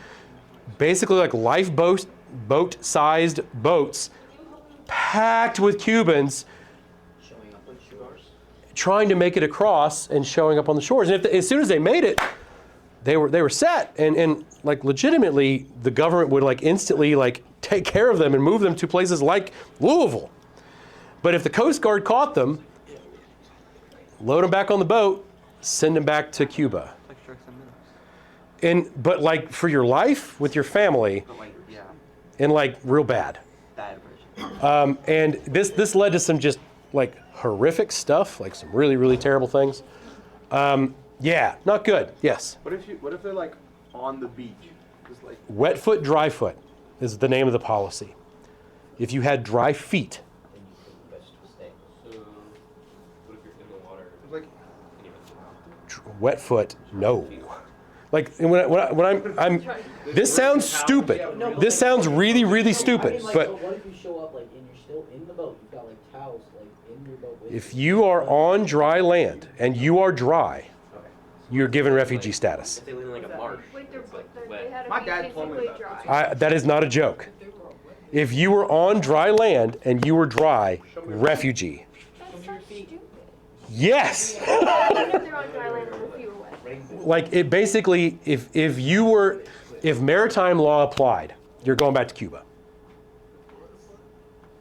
basically like lifeboat-sized boats packed with Cubans trying to make it across and showing up on the shores. And as soon as they made it, they were set. And like legitimately, the government would like instantly like take care of them and move them to places like Louisville. But if the Coast Guard caught them, load them back on the boat, send them back to Cuba. But like for your life with your family, and like real bad. And this led to some just like horrific stuff, like some really, really terrible things. Yeah, not good. Yes. What if they're like on the beach, just like Wet foot, dry foot is the name of the policy. If you had dry feet, So, what if you're in the water? like wet foot, no. Like when I'm this sounds stupid. This sounds really, really stupid. But what if you show up like and you're still in the boat? You've got like towels like in your boat. if you are on dry land and you are dry, you're given refugee status. If they live in like a marsh. Wait, they wet. had to My be dad told me physically about dry. That is not a joke. If you were on dry land and you were dry, refugee. That's so stupid. Yes. Even if they're on dry land and if you were wet. Like it basically, if maritime law applied, you're going back to Cuba.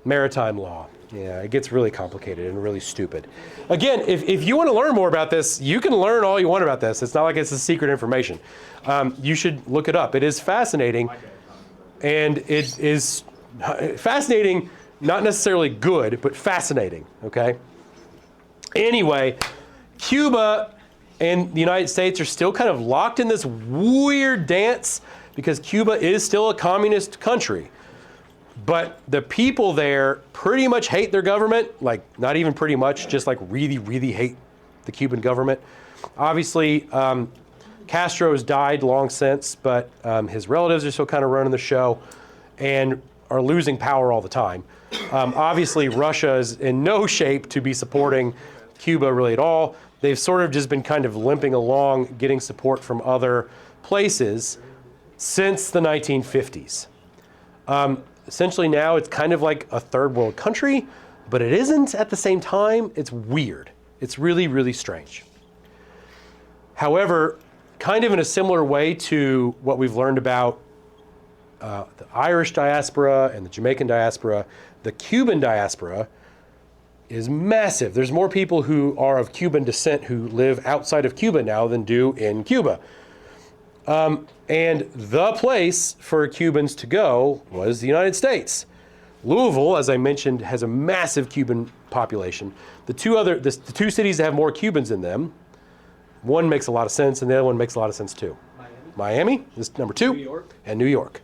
Maritime law. Yeah, it gets really complicated and really stupid. Again, if you want to learn more about this, you can learn all you want about this. It's not like it's a secret information. You should look it up. It is fascinating, and it is fascinating, not necessarily good, but fascinating, okay? Anyway, Cuba and the United States are still kind of locked in this weird dance because Cuba is still a communist country. But the people there pretty much hate their government, like not even pretty much, just like really, really hate the Cuban government. Obviously, Castro has died long since, but his relatives are still kind of running the show and are losing power all the time. Obviously, Russia is in no shape to be supporting Cuba really at all. They've sort of just been kind of limping along, getting support from other places since the 1950s. Essentially now it's kind of like a third world country, but it isn't at the same time. It's weird. It's really, really strange. However, kind of in a similar way to what we've learned about the Irish diaspora and the Jamaican diaspora, the Cuban diaspora is massive. There's more people who are of Cuban descent who live outside of Cuba now than do in Cuba. And the place for Cubans to go was the United States. Louisville, as I mentioned, has a massive Cuban population. The two cities that have more Cubans in them, one makes a lot of sense and the other one makes a lot of sense too. Miami is number 2, New York. And New York.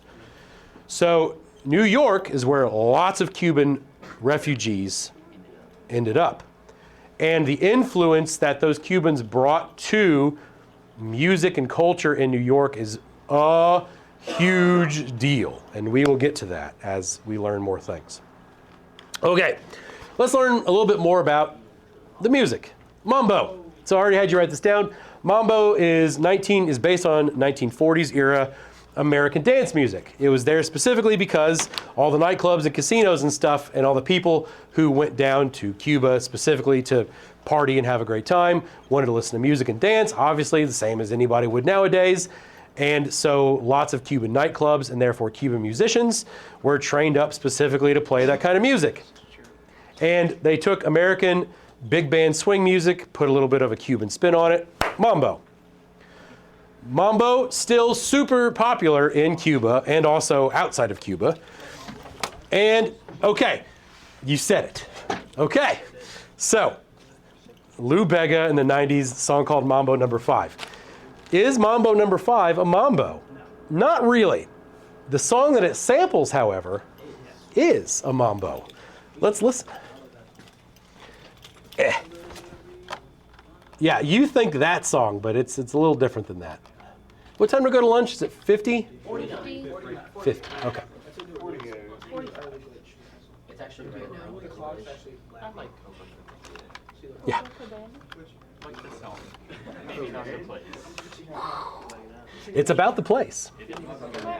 So New York is where lots of Cuban refugees ended up. And the influence that those Cubans brought to music and culture in New York is a huge deal, and we will get to that as we learn more things. Okay, let's learn a little bit more about the music. Mambo. So I already had you write this down. Mambo is based on 1940s era American dance music. It was there specifically because all the nightclubs and casinos and stuff and all the people who went down to Cuba specifically to party and have a great time wanted to listen to music and dance, obviously the same as anybody would nowadays. And so lots of Cuban nightclubs and therefore Cuban musicians were trained up specifically to play that kind of music. And they took American big band swing music, put a little bit of a Cuban spin on it, mambo. Mambo, still super popular in Cuba and also outside of Cuba. And, okay, you said it. Okay, so Lou Bega in the 90s, a song called Mambo Number 5. Is Mambo Number 5 a mambo? Not really. The song that it samples, however, is a mambo. Let's listen. Yeah, you think that song, but it's a little different than that. What time to go to lunch? Is it 50? 49. 50, okay. It's actually right now. I like Yeah. the song. Maybe not the place. It's about the place.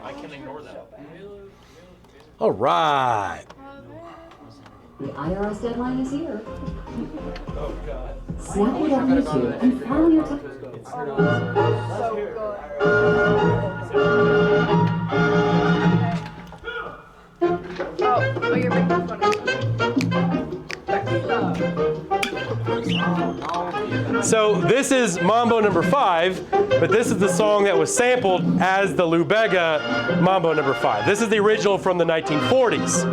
I can ignore that. All right. The IRS deadline is here. Oh, God. Snap it on YouTube and follow your So good. Oh, you're making fun of me. So this is Mambo number 5, but this is the song that was sampled as the Lubega Mambo number 5. This is the original from the 1940s.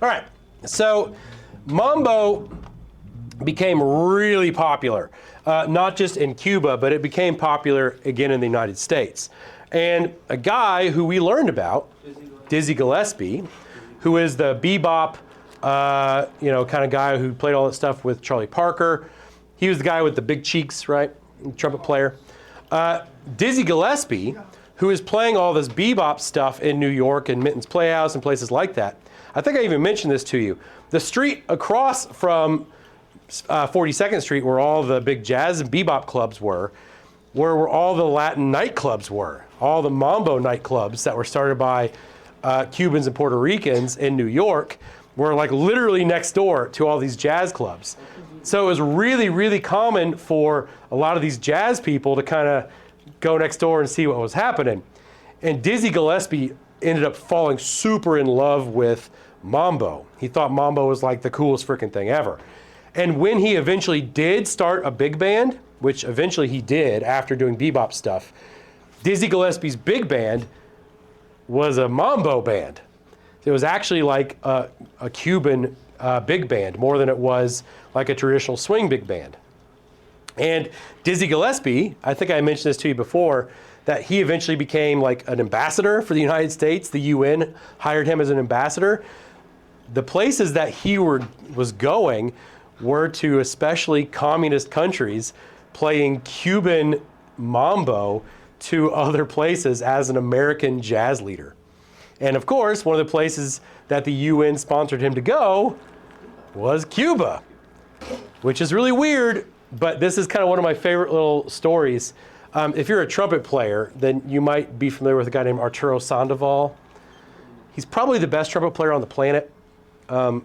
All right, so Mambo became really popular, not just in Cuba, but it became popular again in the United States. And a guy who we learned about, Dizzy Gillespie, who is the bebop, kind of guy who played all that stuff with Charlie Parker. He was the guy with the big cheeks, right? Trumpet player. Dizzy Gillespie, who is playing all this bebop stuff in New York and Minton's Playhouse and places like that. I think I even mentioned this to you. The street across from 42nd Street, where all the big jazz and bebop clubs were, where all the Latin nightclubs were, all the mambo nightclubs that were started by Cubans and Puerto Ricans in New York, were like literally next door to all these jazz clubs. So it was really, really common for a lot of these jazz people to kind of go next door and see what was happening. And Dizzy Gillespie ended up falling super in love with mambo. He thought mambo was like the coolest freaking thing ever. And when he eventually did start a big band, which eventually he did after doing bebop stuff, Dizzy Gillespie's big band was a mambo band. It was actually like a Cuban big band more than it was like a traditional swing big band. And Dizzy Gillespie, I think I mentioned this to you before, that he eventually became like an ambassador for the United States. The UN hired him as an ambassador. The places that he was going were to especially communist countries, playing Cuban mambo to other places as an American jazz leader. And of course, one of the places that the UN sponsored him to go was Cuba, which is really weird, but this is kind of one of my favorite little stories. If you're a trumpet player, then you might be familiar with a guy named Arturo Sandoval. He's probably the best trumpet player on the planet.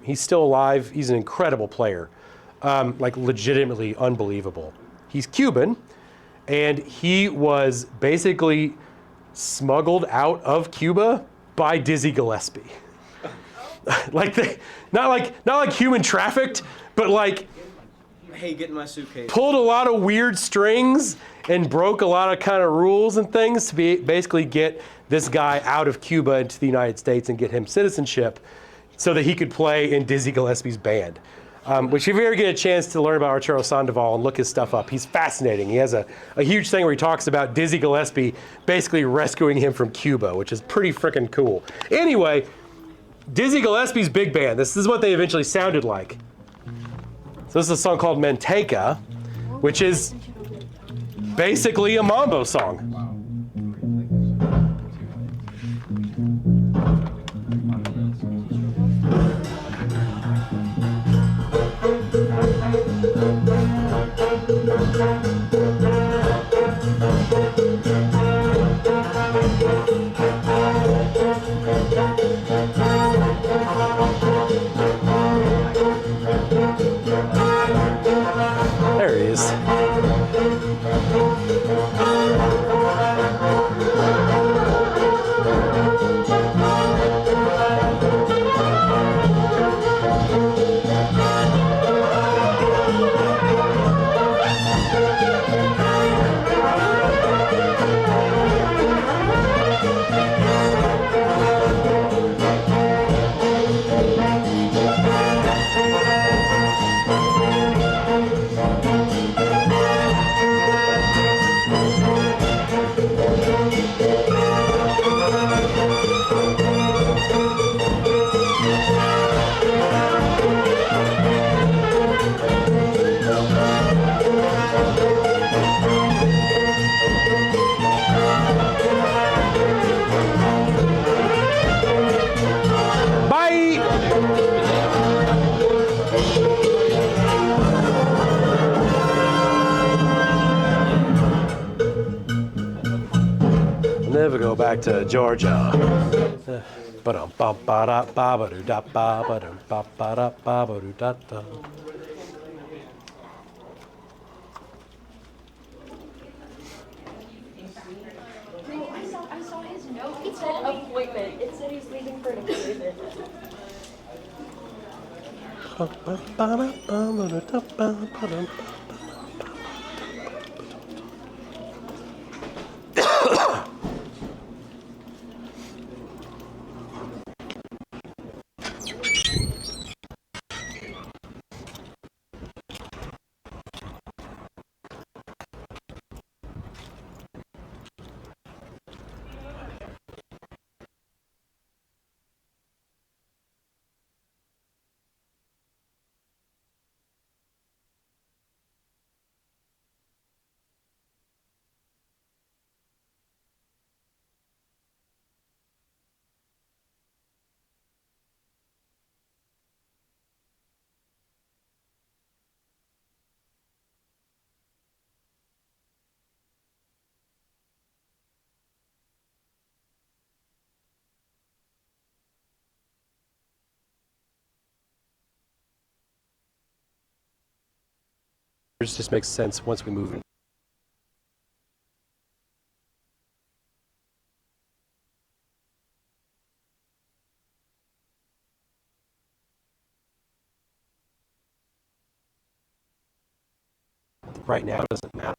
He's still alive. He's an incredible player, like legitimately unbelievable. He's Cuban, and he was basically smuggled out of Cuba by Dizzy Gillespie. Not like human trafficked, but like, hey, get in my suitcase. Pulled a lot of weird strings and broke a lot of kind of rules and things to basically get this guy out of Cuba into the United States and get him citizenship so that he could play in Dizzy Gillespie's band. Which if you ever get a chance to learn about Arturo Sandoval and look his stuff up, he's fascinating. He has a huge thing where he talks about Dizzy Gillespie basically rescuing him from Cuba, which is pretty freaking cool. Anyway, Dizzy Gillespie's big band, this is what they eventually sounded like. So this is a song called Manteca, which is basically a mambo song. There he is. go back to Georgia. Ba-dum, bum, ba-da, ba-ba-doo, da, ba-ba-dum, ba-ba-da, ba-ba-doo, da, da. I saw his note. It said appointment. It said he's leaving for an appointment. It just makes sense once we move. Right now, it doesn't matter.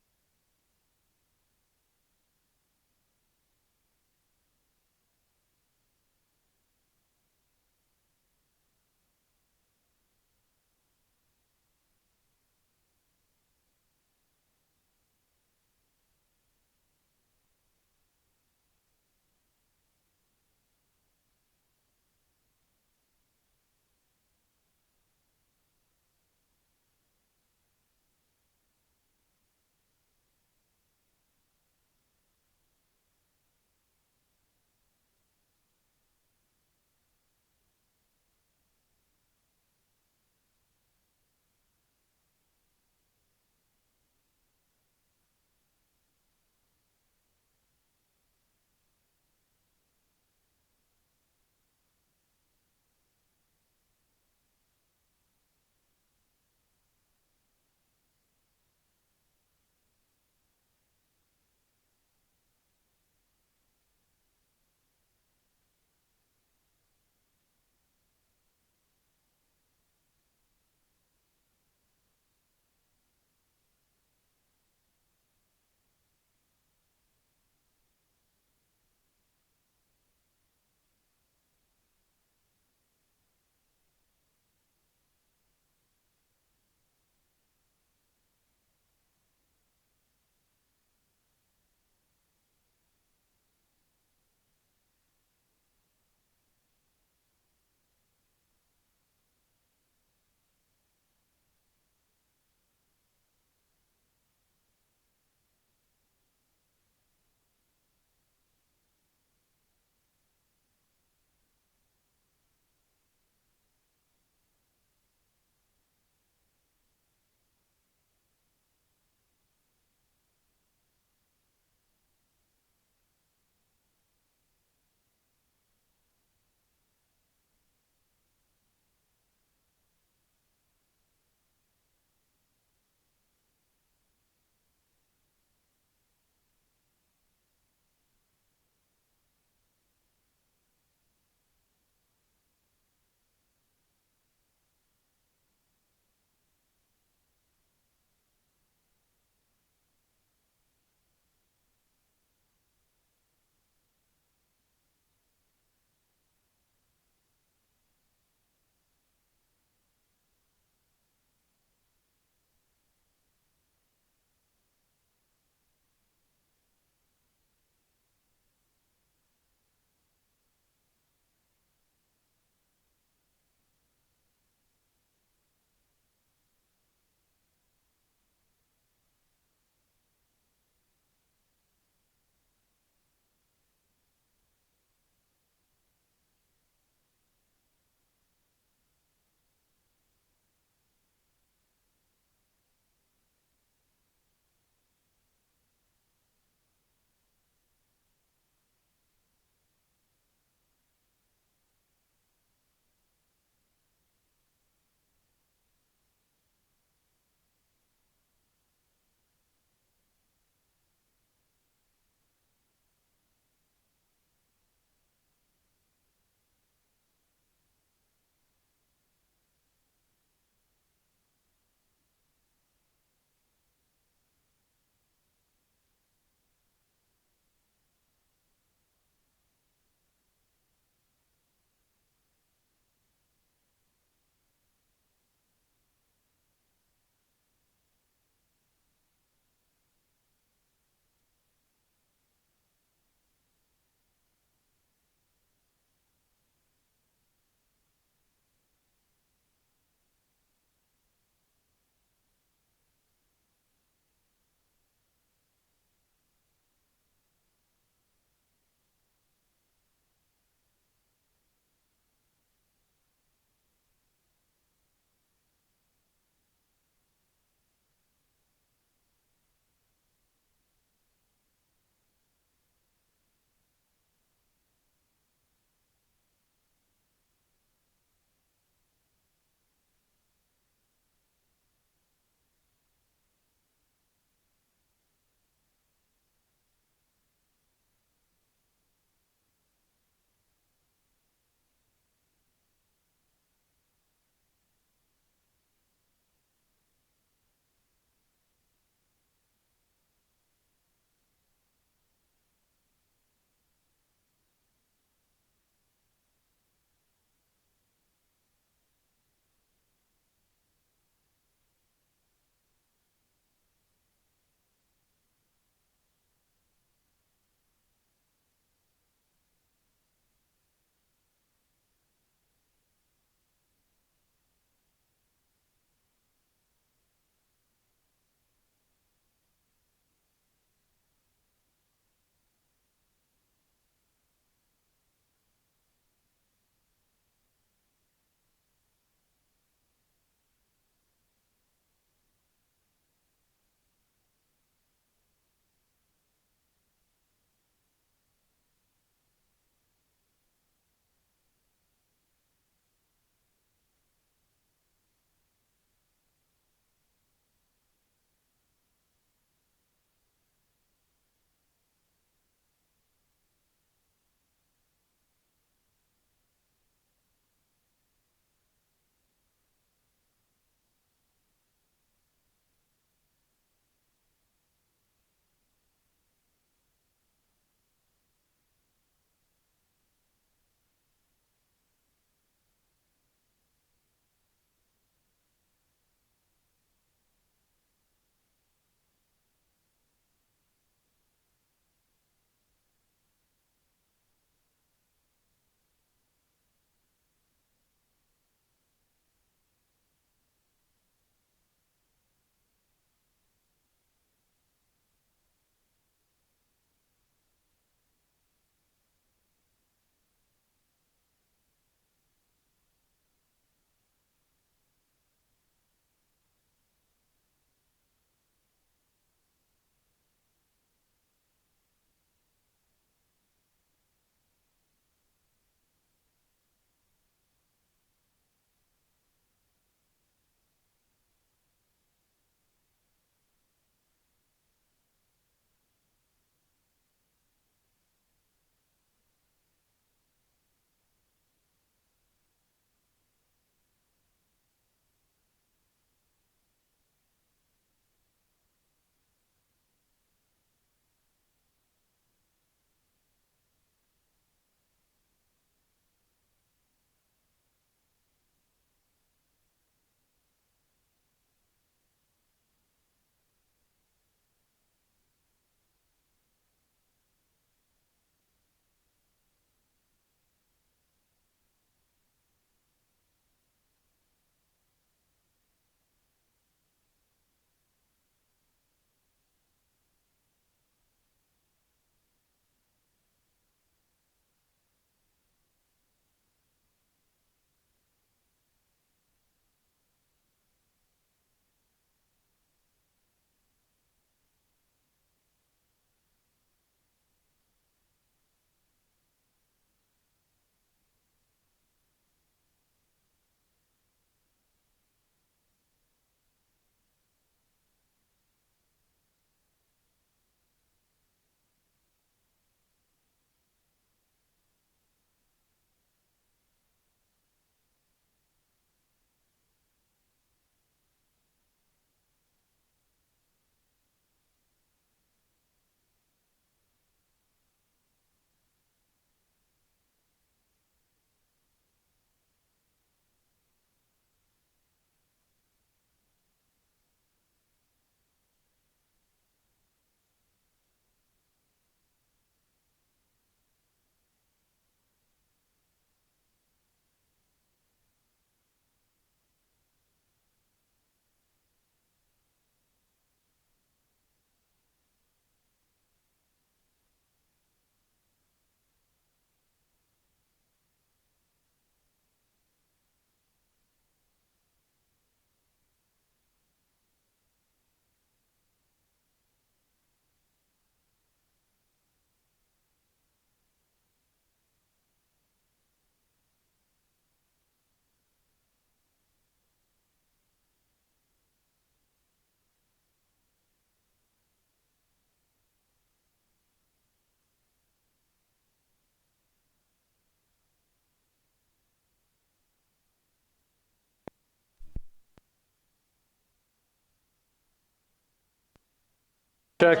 Check.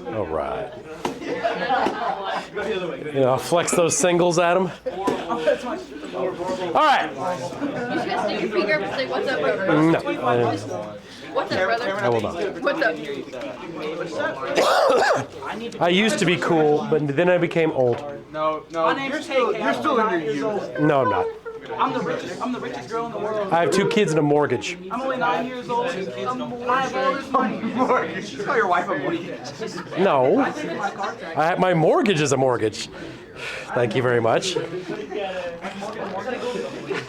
All right. I'll flex those singles at him. All right. You just gotta stick your finger up and say, "What's up, brother?" No. What's up, brother? I will not. What's up? I used to be cool, but then I became old. No, you're still in your youth. No, I'm not. I'm the richest girl in the world. I have 2 kids and a mortgage. I'm only 9 years old. I have all this money. You tell your wife a mortgage. No. I think my car tax. My mortgage is a mortgage. Thank you very much. I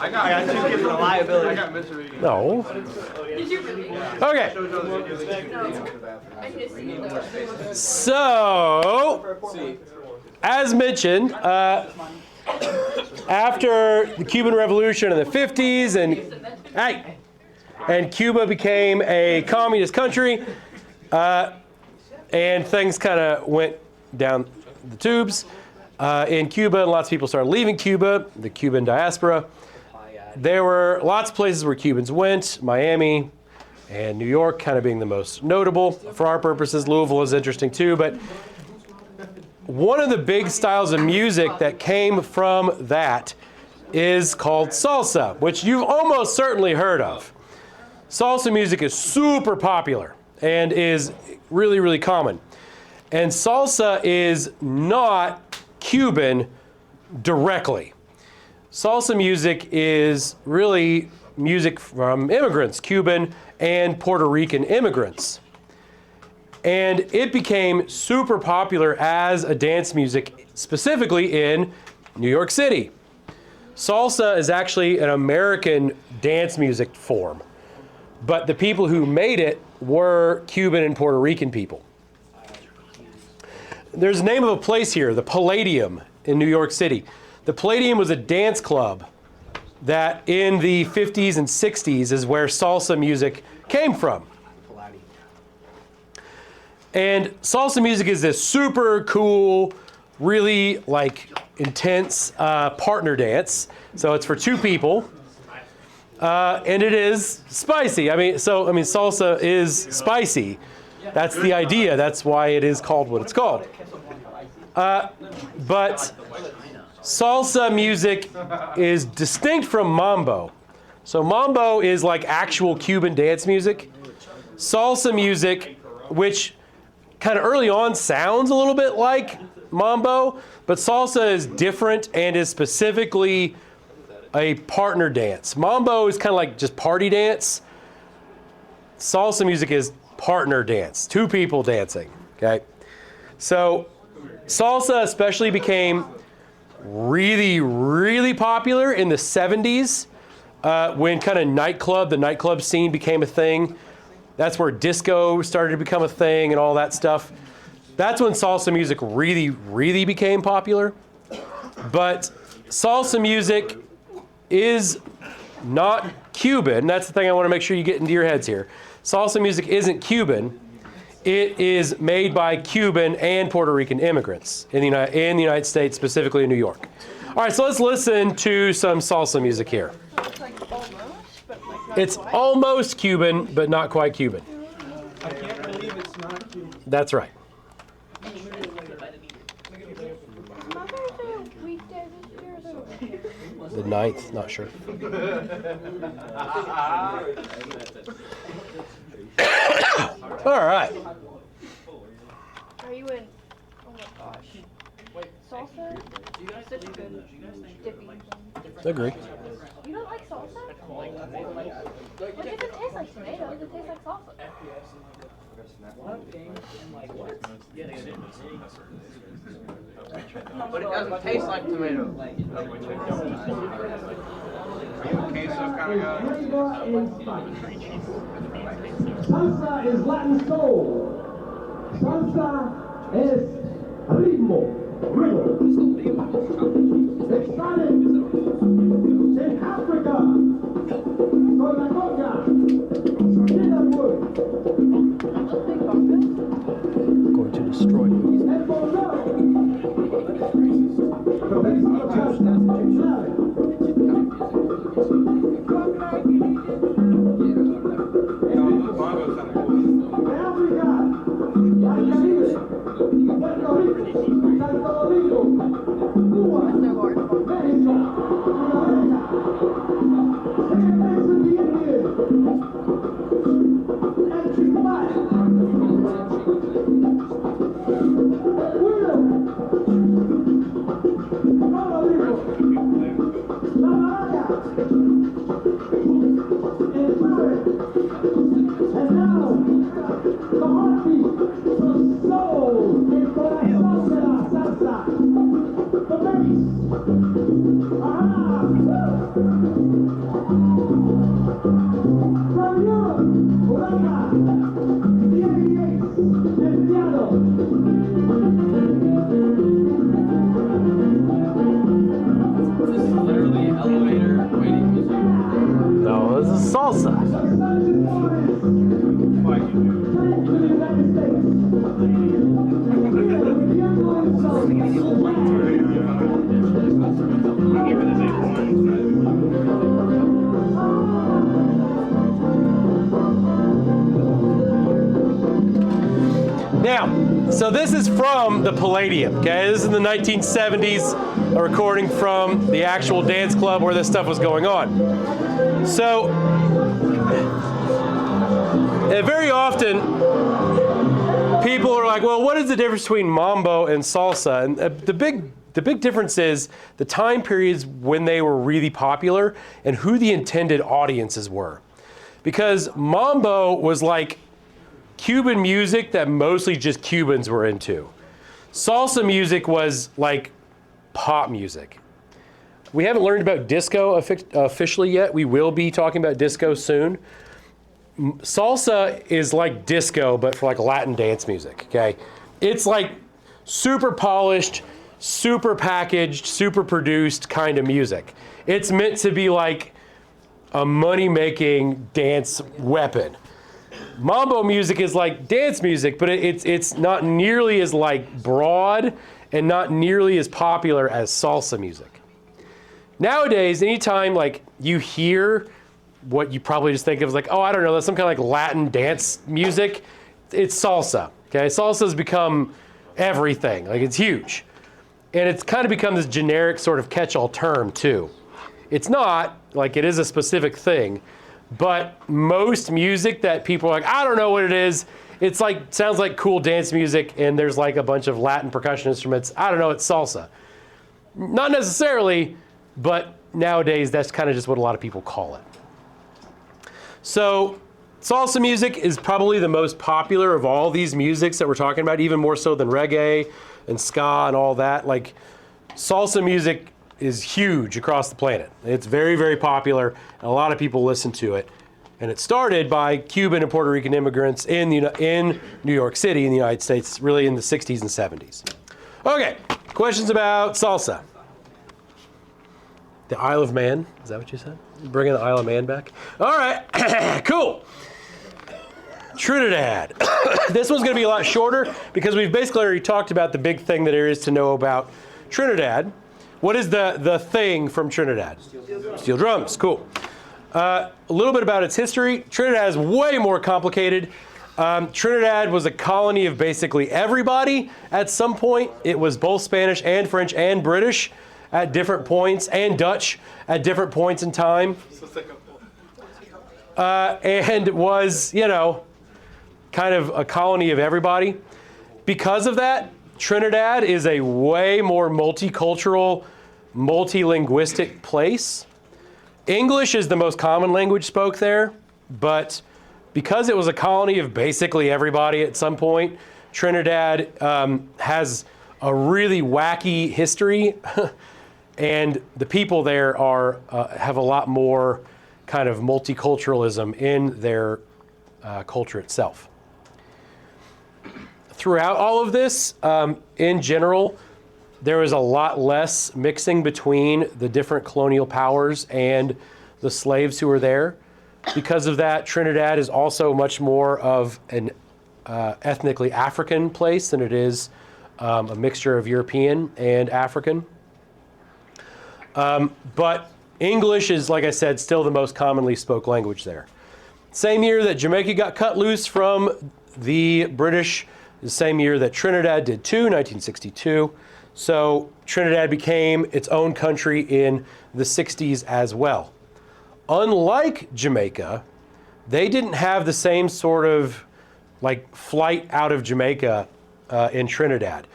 got 2 kids with a liability. I got misery. No. Did you really? Okay. I just see you though. So, as mentioned, after the Cuban Revolution in the 50s and Cuba became a communist country, and things kind of went down the tubes in Cuba, and lots of people started leaving Cuba, the Cuban diaspora. There were lots of places where Cubans went, Miami and New York kind of being the most notable. For our purposes, Louisville is interesting too, but one of the big styles of music that came from that is called salsa, which you've almost certainly heard of. Salsa music is super popular and is really, really common. And salsa is not Cuban directly. Salsa music is really music from immigrants, Cuban and Puerto Rican immigrants. And it became super popular as a dance music, specifically in New York City. Salsa is actually an American dance music form, but the people who made it were Cuban and Puerto Rican people. There's the name of a place here, the Palladium in New York City. The Palladium was a dance club that in the 50s and 60s is where salsa music came from. And salsa music is this super cool, really like intense partner dance. So it's for 2 people. And it is spicy. Salsa is spicy. That's the idea. That's why it is called what it's called. But salsa music is distinct from mambo. So mambo is like actual Cuban dance music. Salsa music, which kind of early on sounds a little bit like mambo, but salsa is different and is specifically a partner dance. Mambo is kind of like just party dance. Salsa music is partner dance, 2 people dancing, okay? So salsa especially became really, really popular in the 70s when kind of the nightclub scene became a thing. That's where disco started to become a thing and all that stuff. That's when salsa music really, really became popular. But salsa music is not Cuban. That's the thing I want to make sure you get into your heads here. Salsa music isn't Cuban. It is made by Cuban and Puerto Rican immigrants in the United States, specifically in New York. All right, so let's listen to some salsa music here. It's almost Cuban, but not quite Cuban. I can't believe it's not Cuban. That's right. The 9th, not sure. All right. Are you in? Oh my gosh. Salsa? Such a good dipping thing. Agree. You don't like salsa? What does it taste like? Tomatoes? It tastes like salsa. But it doesn't taste like tomato. Are you a queso kind of guy? Salsa is Latin soul. Salsa es ritmo. It started in Africa. Con la coca. Cinnamon. Going to destroy you. And Bordeaux. The base of Chester. Now we got This is literally elevator waiting music. No, this is salsa. Now, so this is from the Palladium, okay? This is in the 1970s, a recording from the actual dance club where this stuff was going on. So, very often, people are like, well, what is the difference between mambo and salsa? And the big difference is the time periods when they were really popular and who the intended audiences were. Because mambo was like Cuban music that mostly just Cubans were into. Salsa music was like pop music. We haven't learned about disco officially yet. We will be talking about disco soon. Salsa is like disco, but for like Latin dance music, okay? It's like super polished, super packaged, super produced kind of music. It's meant to be like a money-making dance weapon. Mambo music is like dance music, but it's not nearly as like broad and not nearly as popular as salsa music. Nowadays, anytime like you hear what you probably just think of as like, oh, I don't know, that's some kind of like Latin dance music, it's salsa, okay? Salsa has become everything, like it's huge. And it's kind of become this generic sort of catch-all term too. It's not, like it is a specific thing, but most music that people are like, I don't know what it is, it's like, sounds like cool dance music and there's like a bunch of Latin percussion instruments, I don't know, it's salsa. Not necessarily, but nowadays that's kind of just what a lot of people call it. So salsa music is probably the most popular of all these musics that we're talking about, even more so than reggae and ska and all that. Like salsa music is huge across the planet. It's very, very popular, and a lot of people listen to it. And it started by Cuban and Puerto Rican immigrants in New York City in the United States, really in the 60s and 70s. Okay, questions about salsa? The Isle of Man, is that what you said? Bringing the Isle of Man back? All right, cool. Trinidad. This one's gonna be a lot shorter because we've basically already talked about the big thing that there is to know about Trinidad. What is the thing from Trinidad? Steel drums, cool. A little bit about its history. Trinidad is way more complicated. Trinidad was a colony of basically everybody at some point. It was both Spanish and French and British at different points, and Dutch at different points in time. And was, you know, kind of a colony of everybody. Because of that, Trinidad is a way more multicultural, multilinguistic place. English is the most common language spoke there, but because it was a colony of basically everybody at some point, Trinidad has a really wacky history, and the people there are have a lot more kind of multiculturalism in their culture itself. Throughout all of this, in general, there was a lot less mixing between the different colonial powers and the slaves who were there. Because of that, Trinidad is also much more of an ethnically African place than it is a mixture of European and African. But English is, like I said, still the most commonly spoke language there. Same year that Jamaica got cut loose from the British, the same year that Trinidad did too, 1962. So Trinidad became its own country in the 60s as well. Unlike Jamaica, they didn't have the same sort of like flight out of Jamaica in Trinidad.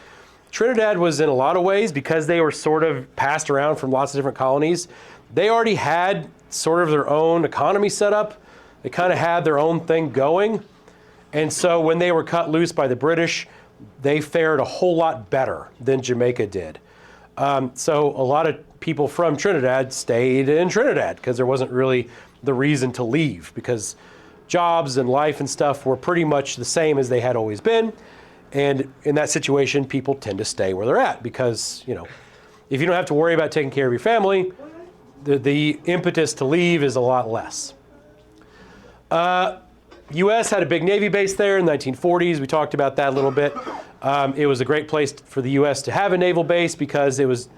Trinidad was in a lot of ways, because they were sort of passed around from lots of different colonies, they already had sort of their own economy set up. They kind of had their own thing going. And so when they were cut loose by the British, they fared a whole lot better than Jamaica did. So a lot of people from Trinidad stayed in Trinidad because there wasn't really the reason to leave, because jobs and life and stuff were pretty much the same as they had always been. And in that situation, people tend to stay where they're at because, you know, if you don't have to worry about taking care of your family, the impetus to leave is a lot less. U.S. had a big Navy base there in the 1940s. We talked about that a little bit. It was a great place for the U.S. to have a naval base because it was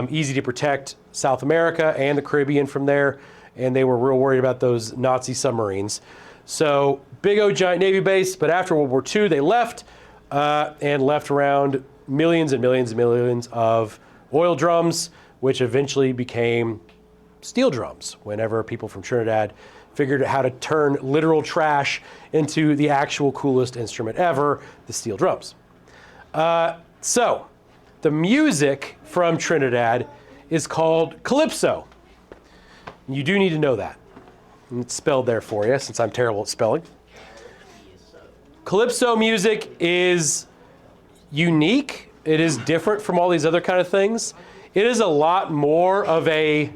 easy to protect South America and the Caribbean from there, and they were real worried about those Nazi submarines. So big old giant Navy base, but after World War II, they left and left around millions and millions and millions of oil drums, which eventually became steel drums whenever people from Trinidad figured out how to turn literal trash into the actual coolest instrument ever, the steel drums. So the music from Trinidad is called calypso. You do need to know that. It's spelled there for you, since I'm terrible at spelling. Calypso music is unique. It is different from all these other kind of things. It is a lot more of a,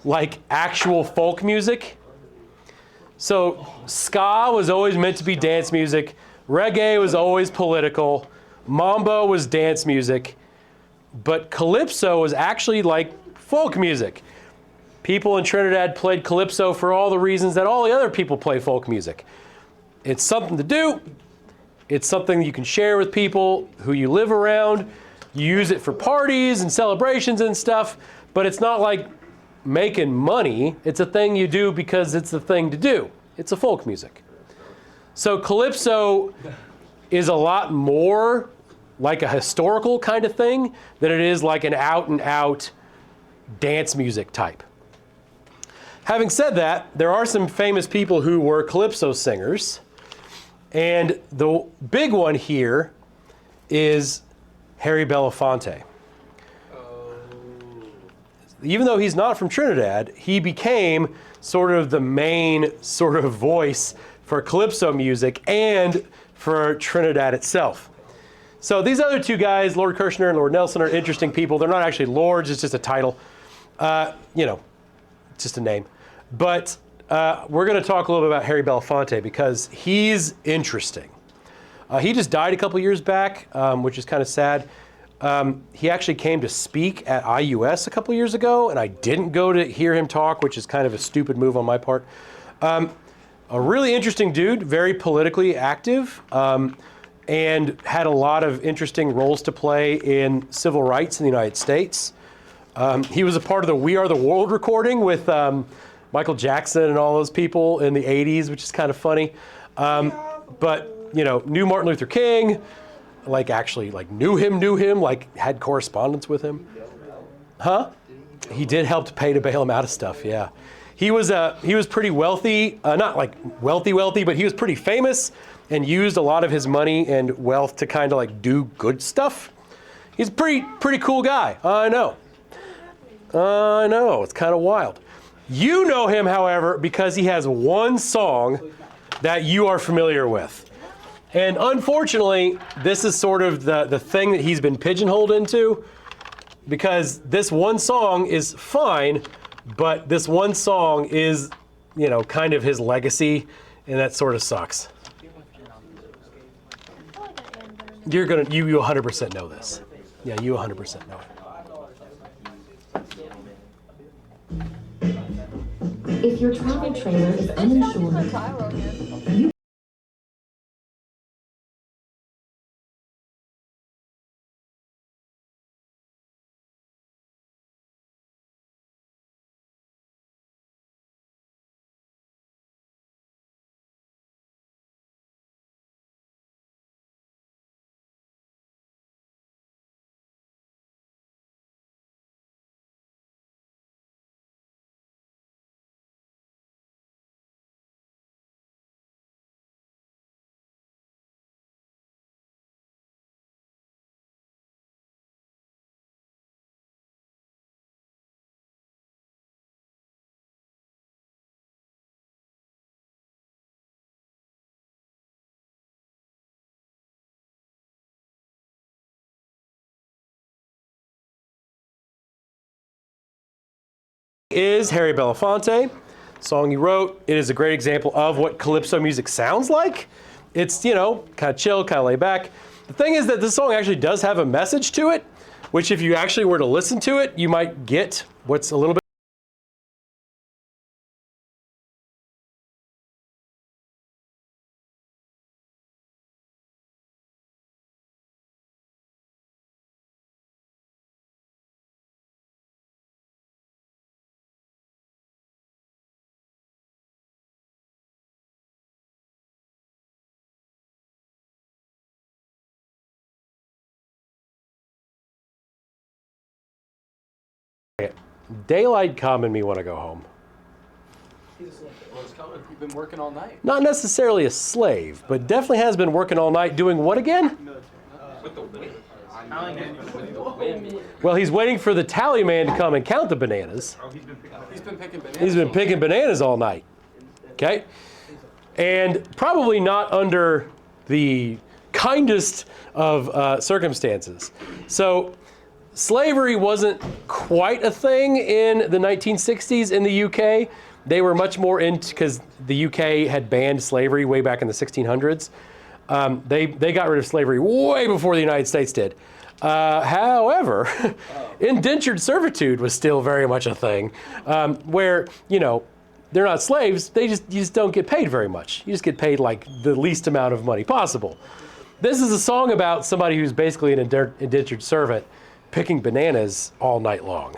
like, actual folk music. So ska was always meant to be dance music. Reggae was always political. Mambo was dance music. But calypso was actually like folk music. People in Trinidad played calypso for all the reasons that all the other people play folk music. It's something to do. It's something you can share with people who you live around. You use it for parties and celebrations and stuff, but it's not like making money. It's a thing you do because it's the thing to do. It's a folk music. So calypso is a lot more like a historical kind of thing than it is like an out and out dance music type. Having said that, there are some famous people who were calypso singers, and the big one here is Harry Belafonte. Even though he's not from Trinidad, he became sort of the main sort of voice for calypso music and for Trinidad itself. So these other two guys, Lord Kirshner and Lord Nelson, are interesting people. They're not actually lords, it's just a title. You know, just a name. But we're going to talk a little bit about Harry Belafonte because he's interesting. He just died a couple years back, which is kind of sad. He actually came to speak at IUS a couple years ago, and I didn't go to hear him talk, which is kind of a stupid move on my part. A really interesting dude, very politically active, and had a lot of interesting roles to play in civil rights in the United States. He was a part of the We Are the World recording with Michael Jackson and all those people in the 80s, which is kind of funny. But, you know, knew Martin Luther King, like actually like knew him, like had correspondence with him. Huh? He did help to pay to bail him out of stuff, yeah. He was pretty wealthy, not like wealthy, but he was pretty famous and used a lot of his money and wealth to kind of like do good stuff. He's a pretty cool guy, I know. It's kind of wild. You know him, however, because he has one song that you are familiar with. And unfortunately, this is sort of the thing that he's been pigeonholed into, because this one song is fine, but this one song is, you know, kind of his legacy, and that sort of sucks. You 100% know this. Yeah, you 100% know it. If your travel trailer is uninsured, you is Harry Belafonte. Song he wrote. It is a great example of what calypso music sounds like. It's, you know, kind of chill, kind of laid back. The thing is that this song actually does have a message to it, which if you actually were to listen to it, you might get what's a little bit. Daylight come and me want to go home. Well, it's coming. You've been working all night. Not necessarily a slave, but definitely has been working all night doing what again? With the wind. With the women. Well, he's waiting for the tally man to come and count the bananas. He's been picking bananas. He's been picking bananas all night. Okay? And probably not under the kindest of circumstances. So slavery wasn't quite a thing in the 1960s in the UK. They were much more into, because the UK had banned slavery way back in the 1600s. They got rid of slavery way before the United States did. However, indentured servitude was still very much a thing, where, you know, they're not slaves, you just don't get paid very much. You just get paid like the least amount of money possible. This is a song about somebody who's basically an indentured servant picking bananas all night long,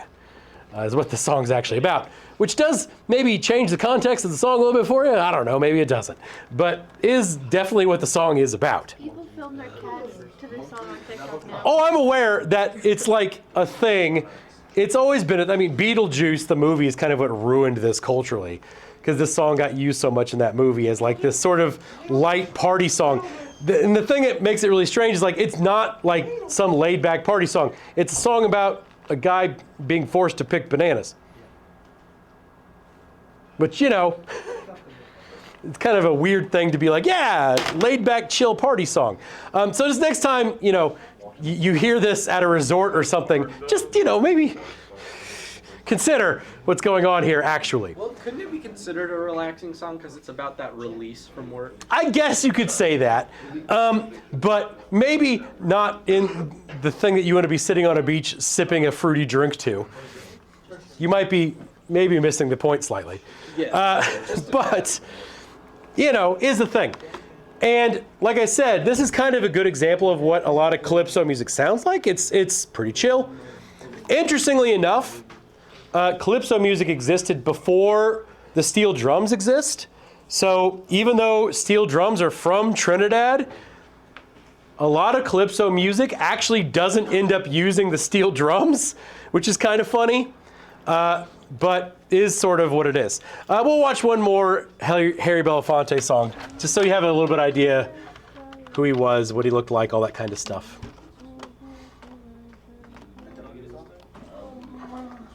is what the song's actually about. Which does maybe change the context of the song a little bit for you. I don't know, maybe it doesn't. But is definitely what the song is about. People film their cats to this song on TikTok now. Oh, I'm aware that it's like a thing. It's always been, I mean, Beetlejuice, the movie, is kind of what ruined this culturally. Because this song got used so much in that movie as like this sort of light party song. And the thing that makes it really strange is like, it's not like some laid back party song. It's a song about a guy being forced to pick bananas. But, you know, it's kind of a weird thing to be like, yeah, laid back, chill party song. So just next time, you know, you hear this at a resort or something, just, you know, maybe consider what's going on here actually. Well, couldn't it be considered a relaxing song because it's about that release from work? I guess you could say that, but maybe not in the thing that you want to be sitting on a beach sipping a fruity drink to. You might be maybe missing the point slightly. But, you know, is the thing. And like I said, this is kind of a good example of what a lot of calypso music sounds like. It's pretty chill. Interestingly enough, calypso music existed before the steel drums exist. So even though steel drums are from Trinidad, a lot of calypso music actually doesn't end up using the steel drums, which is kind of funny. But is sort of what it is. We'll watch one more Harry Belafonte song, just so you have a little bit idea who he was, what he looked like, all that kind of stuff.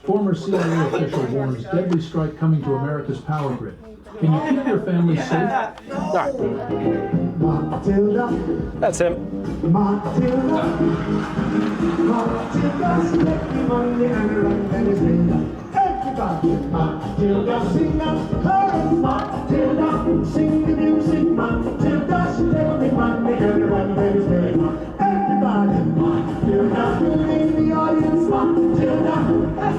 Former CIA official warns deadly strike coming to America's power grid. Can you keep your family safe? All right. Matilda, That's him. Matilda, Matilda, take me money and run Venezuela. Everybody, Matilda, sing a chorus. Matilda, sing the music. Matilda, take me money and run Venezuela. Everybody, Matilda, in the audience. Matilda,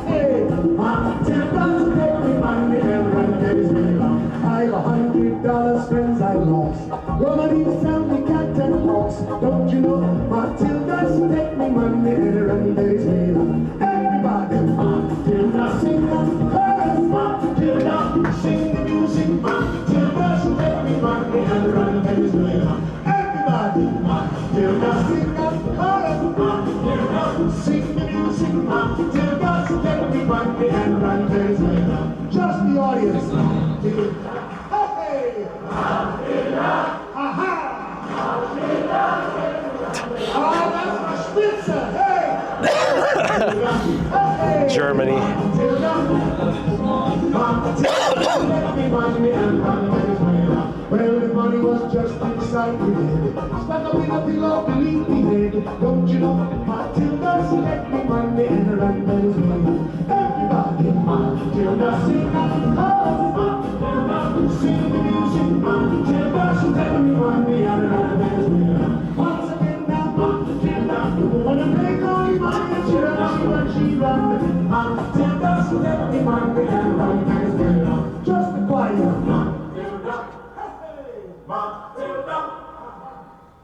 hey, Matilda, take me money and run Venezuela. I've $100 friends I lost. Romani's family cat and horse. Don't you know? Matilda's take me money and run Venezuela. Everybody, Matilda, sing the chorus. Matilda, sing the music. Matilda's take me money and run Venezuela. Everybody, Matilda, sing the chorus. Matilda, sing the music. Matilda's take me money and run Venezuela. Just the audience. Hey! Aha! Oh, that's my Spitzer! Hey! Germany. Well, the money was just inside the head. Stuck up in a pillow beneath the head. Don't you know? Matilda's let me money and run Venezuela. Everybody. Matilda, sing out the chorus, Matilda, sing the music, Matilda, she's taking me from the other Venezuela. Once again now, Matilda, wanna make all the money, she don't what she run. Matilda, she's taking me from the other Venezuela. Just the choir, Matilda, hey, Matilda.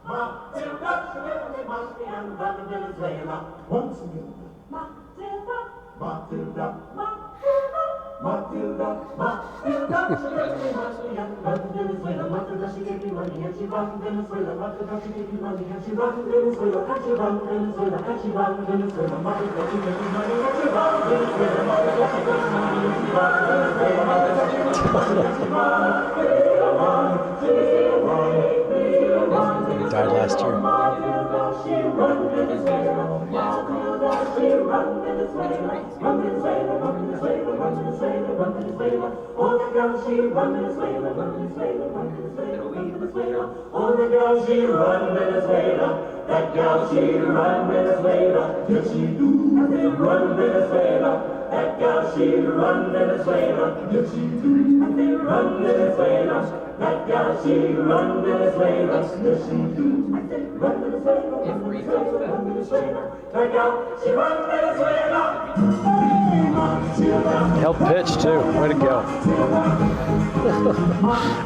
Matilda, she taking me from the other Venezuela. Once again, Matilda, Matilda, Matilda, Matilda, she gave me money and run Venezuela. Matilda, she gave me money and she run Venezuela. Matilda, she gave me money and she run Venezuela. And she run Venezuela, and she run Venezuela. Matilda, she gave me money and she run Venezuela. Matilda, she gave me money and she run Venezuela. Matilda, she gave me money and she run Venezuela. He died last year. Matilda, she run Venezuela. Matilda, she run Venezuela. Run Venezuela, run Venezuela, run Venezuela, run Venezuela. All the girls she run Venezuela, run Venezuela, run Venezuela, run Venezuela. All the girls she run Venezuela. That girl she run Venezuela. Yes she do. They run Venezuela. That girl she run Venezuela. Yes she do. They run Venezuela. That girl she run Venezuela. Yes she do. They run Venezuela. Run Venezuela. Run Venezuela. That girl she run Venezuela. Help pitch too. Way to go.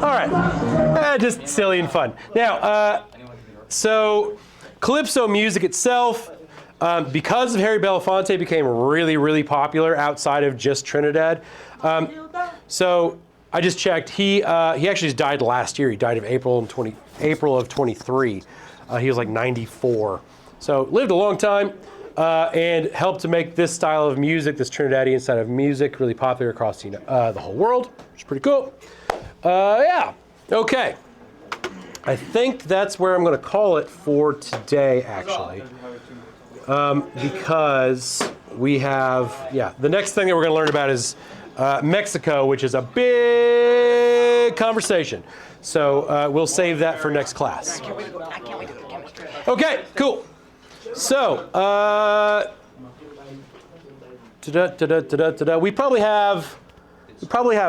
All right. Just silly and fun. Now, so Calypso music itself, because of Harry Belafonte, became really, really popular outside of just Trinidad. So I just checked. He actually died last year. He died of April of 23. He was like 94. So lived a long time. And helped to make this style of music, this Trinidadian style of music, really popular across the whole world, which is pretty cool. Yeah, okay. I think that's where I'm going to call it for today, actually. Because we have, the next thing that we're going to learn about is Mexico, which is a big conversation. So we'll save that for next class. I can't wait to go to chemistry. Okay, cool. So, we probably have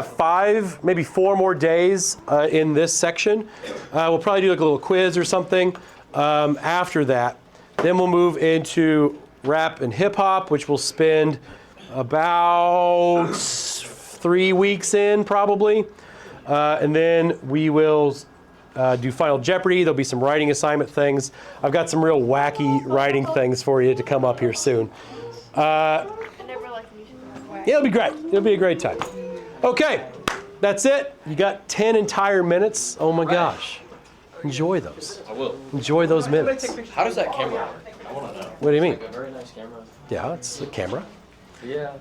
5, maybe 4 more days in this section. We'll probably do like a little quiz or something after that. Then we'll move into rap and hip hop, which we'll spend about 3 weeks in probably. And then we will do Final Jeopardy. There'll be some writing assignment things. I've got some real wacky writing things for you to come up here soon. I never liked music. Yeah, it'll be great. It'll be a great time. Okay, that's it. You got 10 entire minutes. Oh my gosh. Enjoy those. I will. Enjoy those minutes. How does that camera work? I want to know. What do you mean? Like a very nice camera. Yeah, it's a camera. Yeah.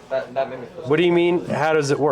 That made me feel What do you mean, how does it work?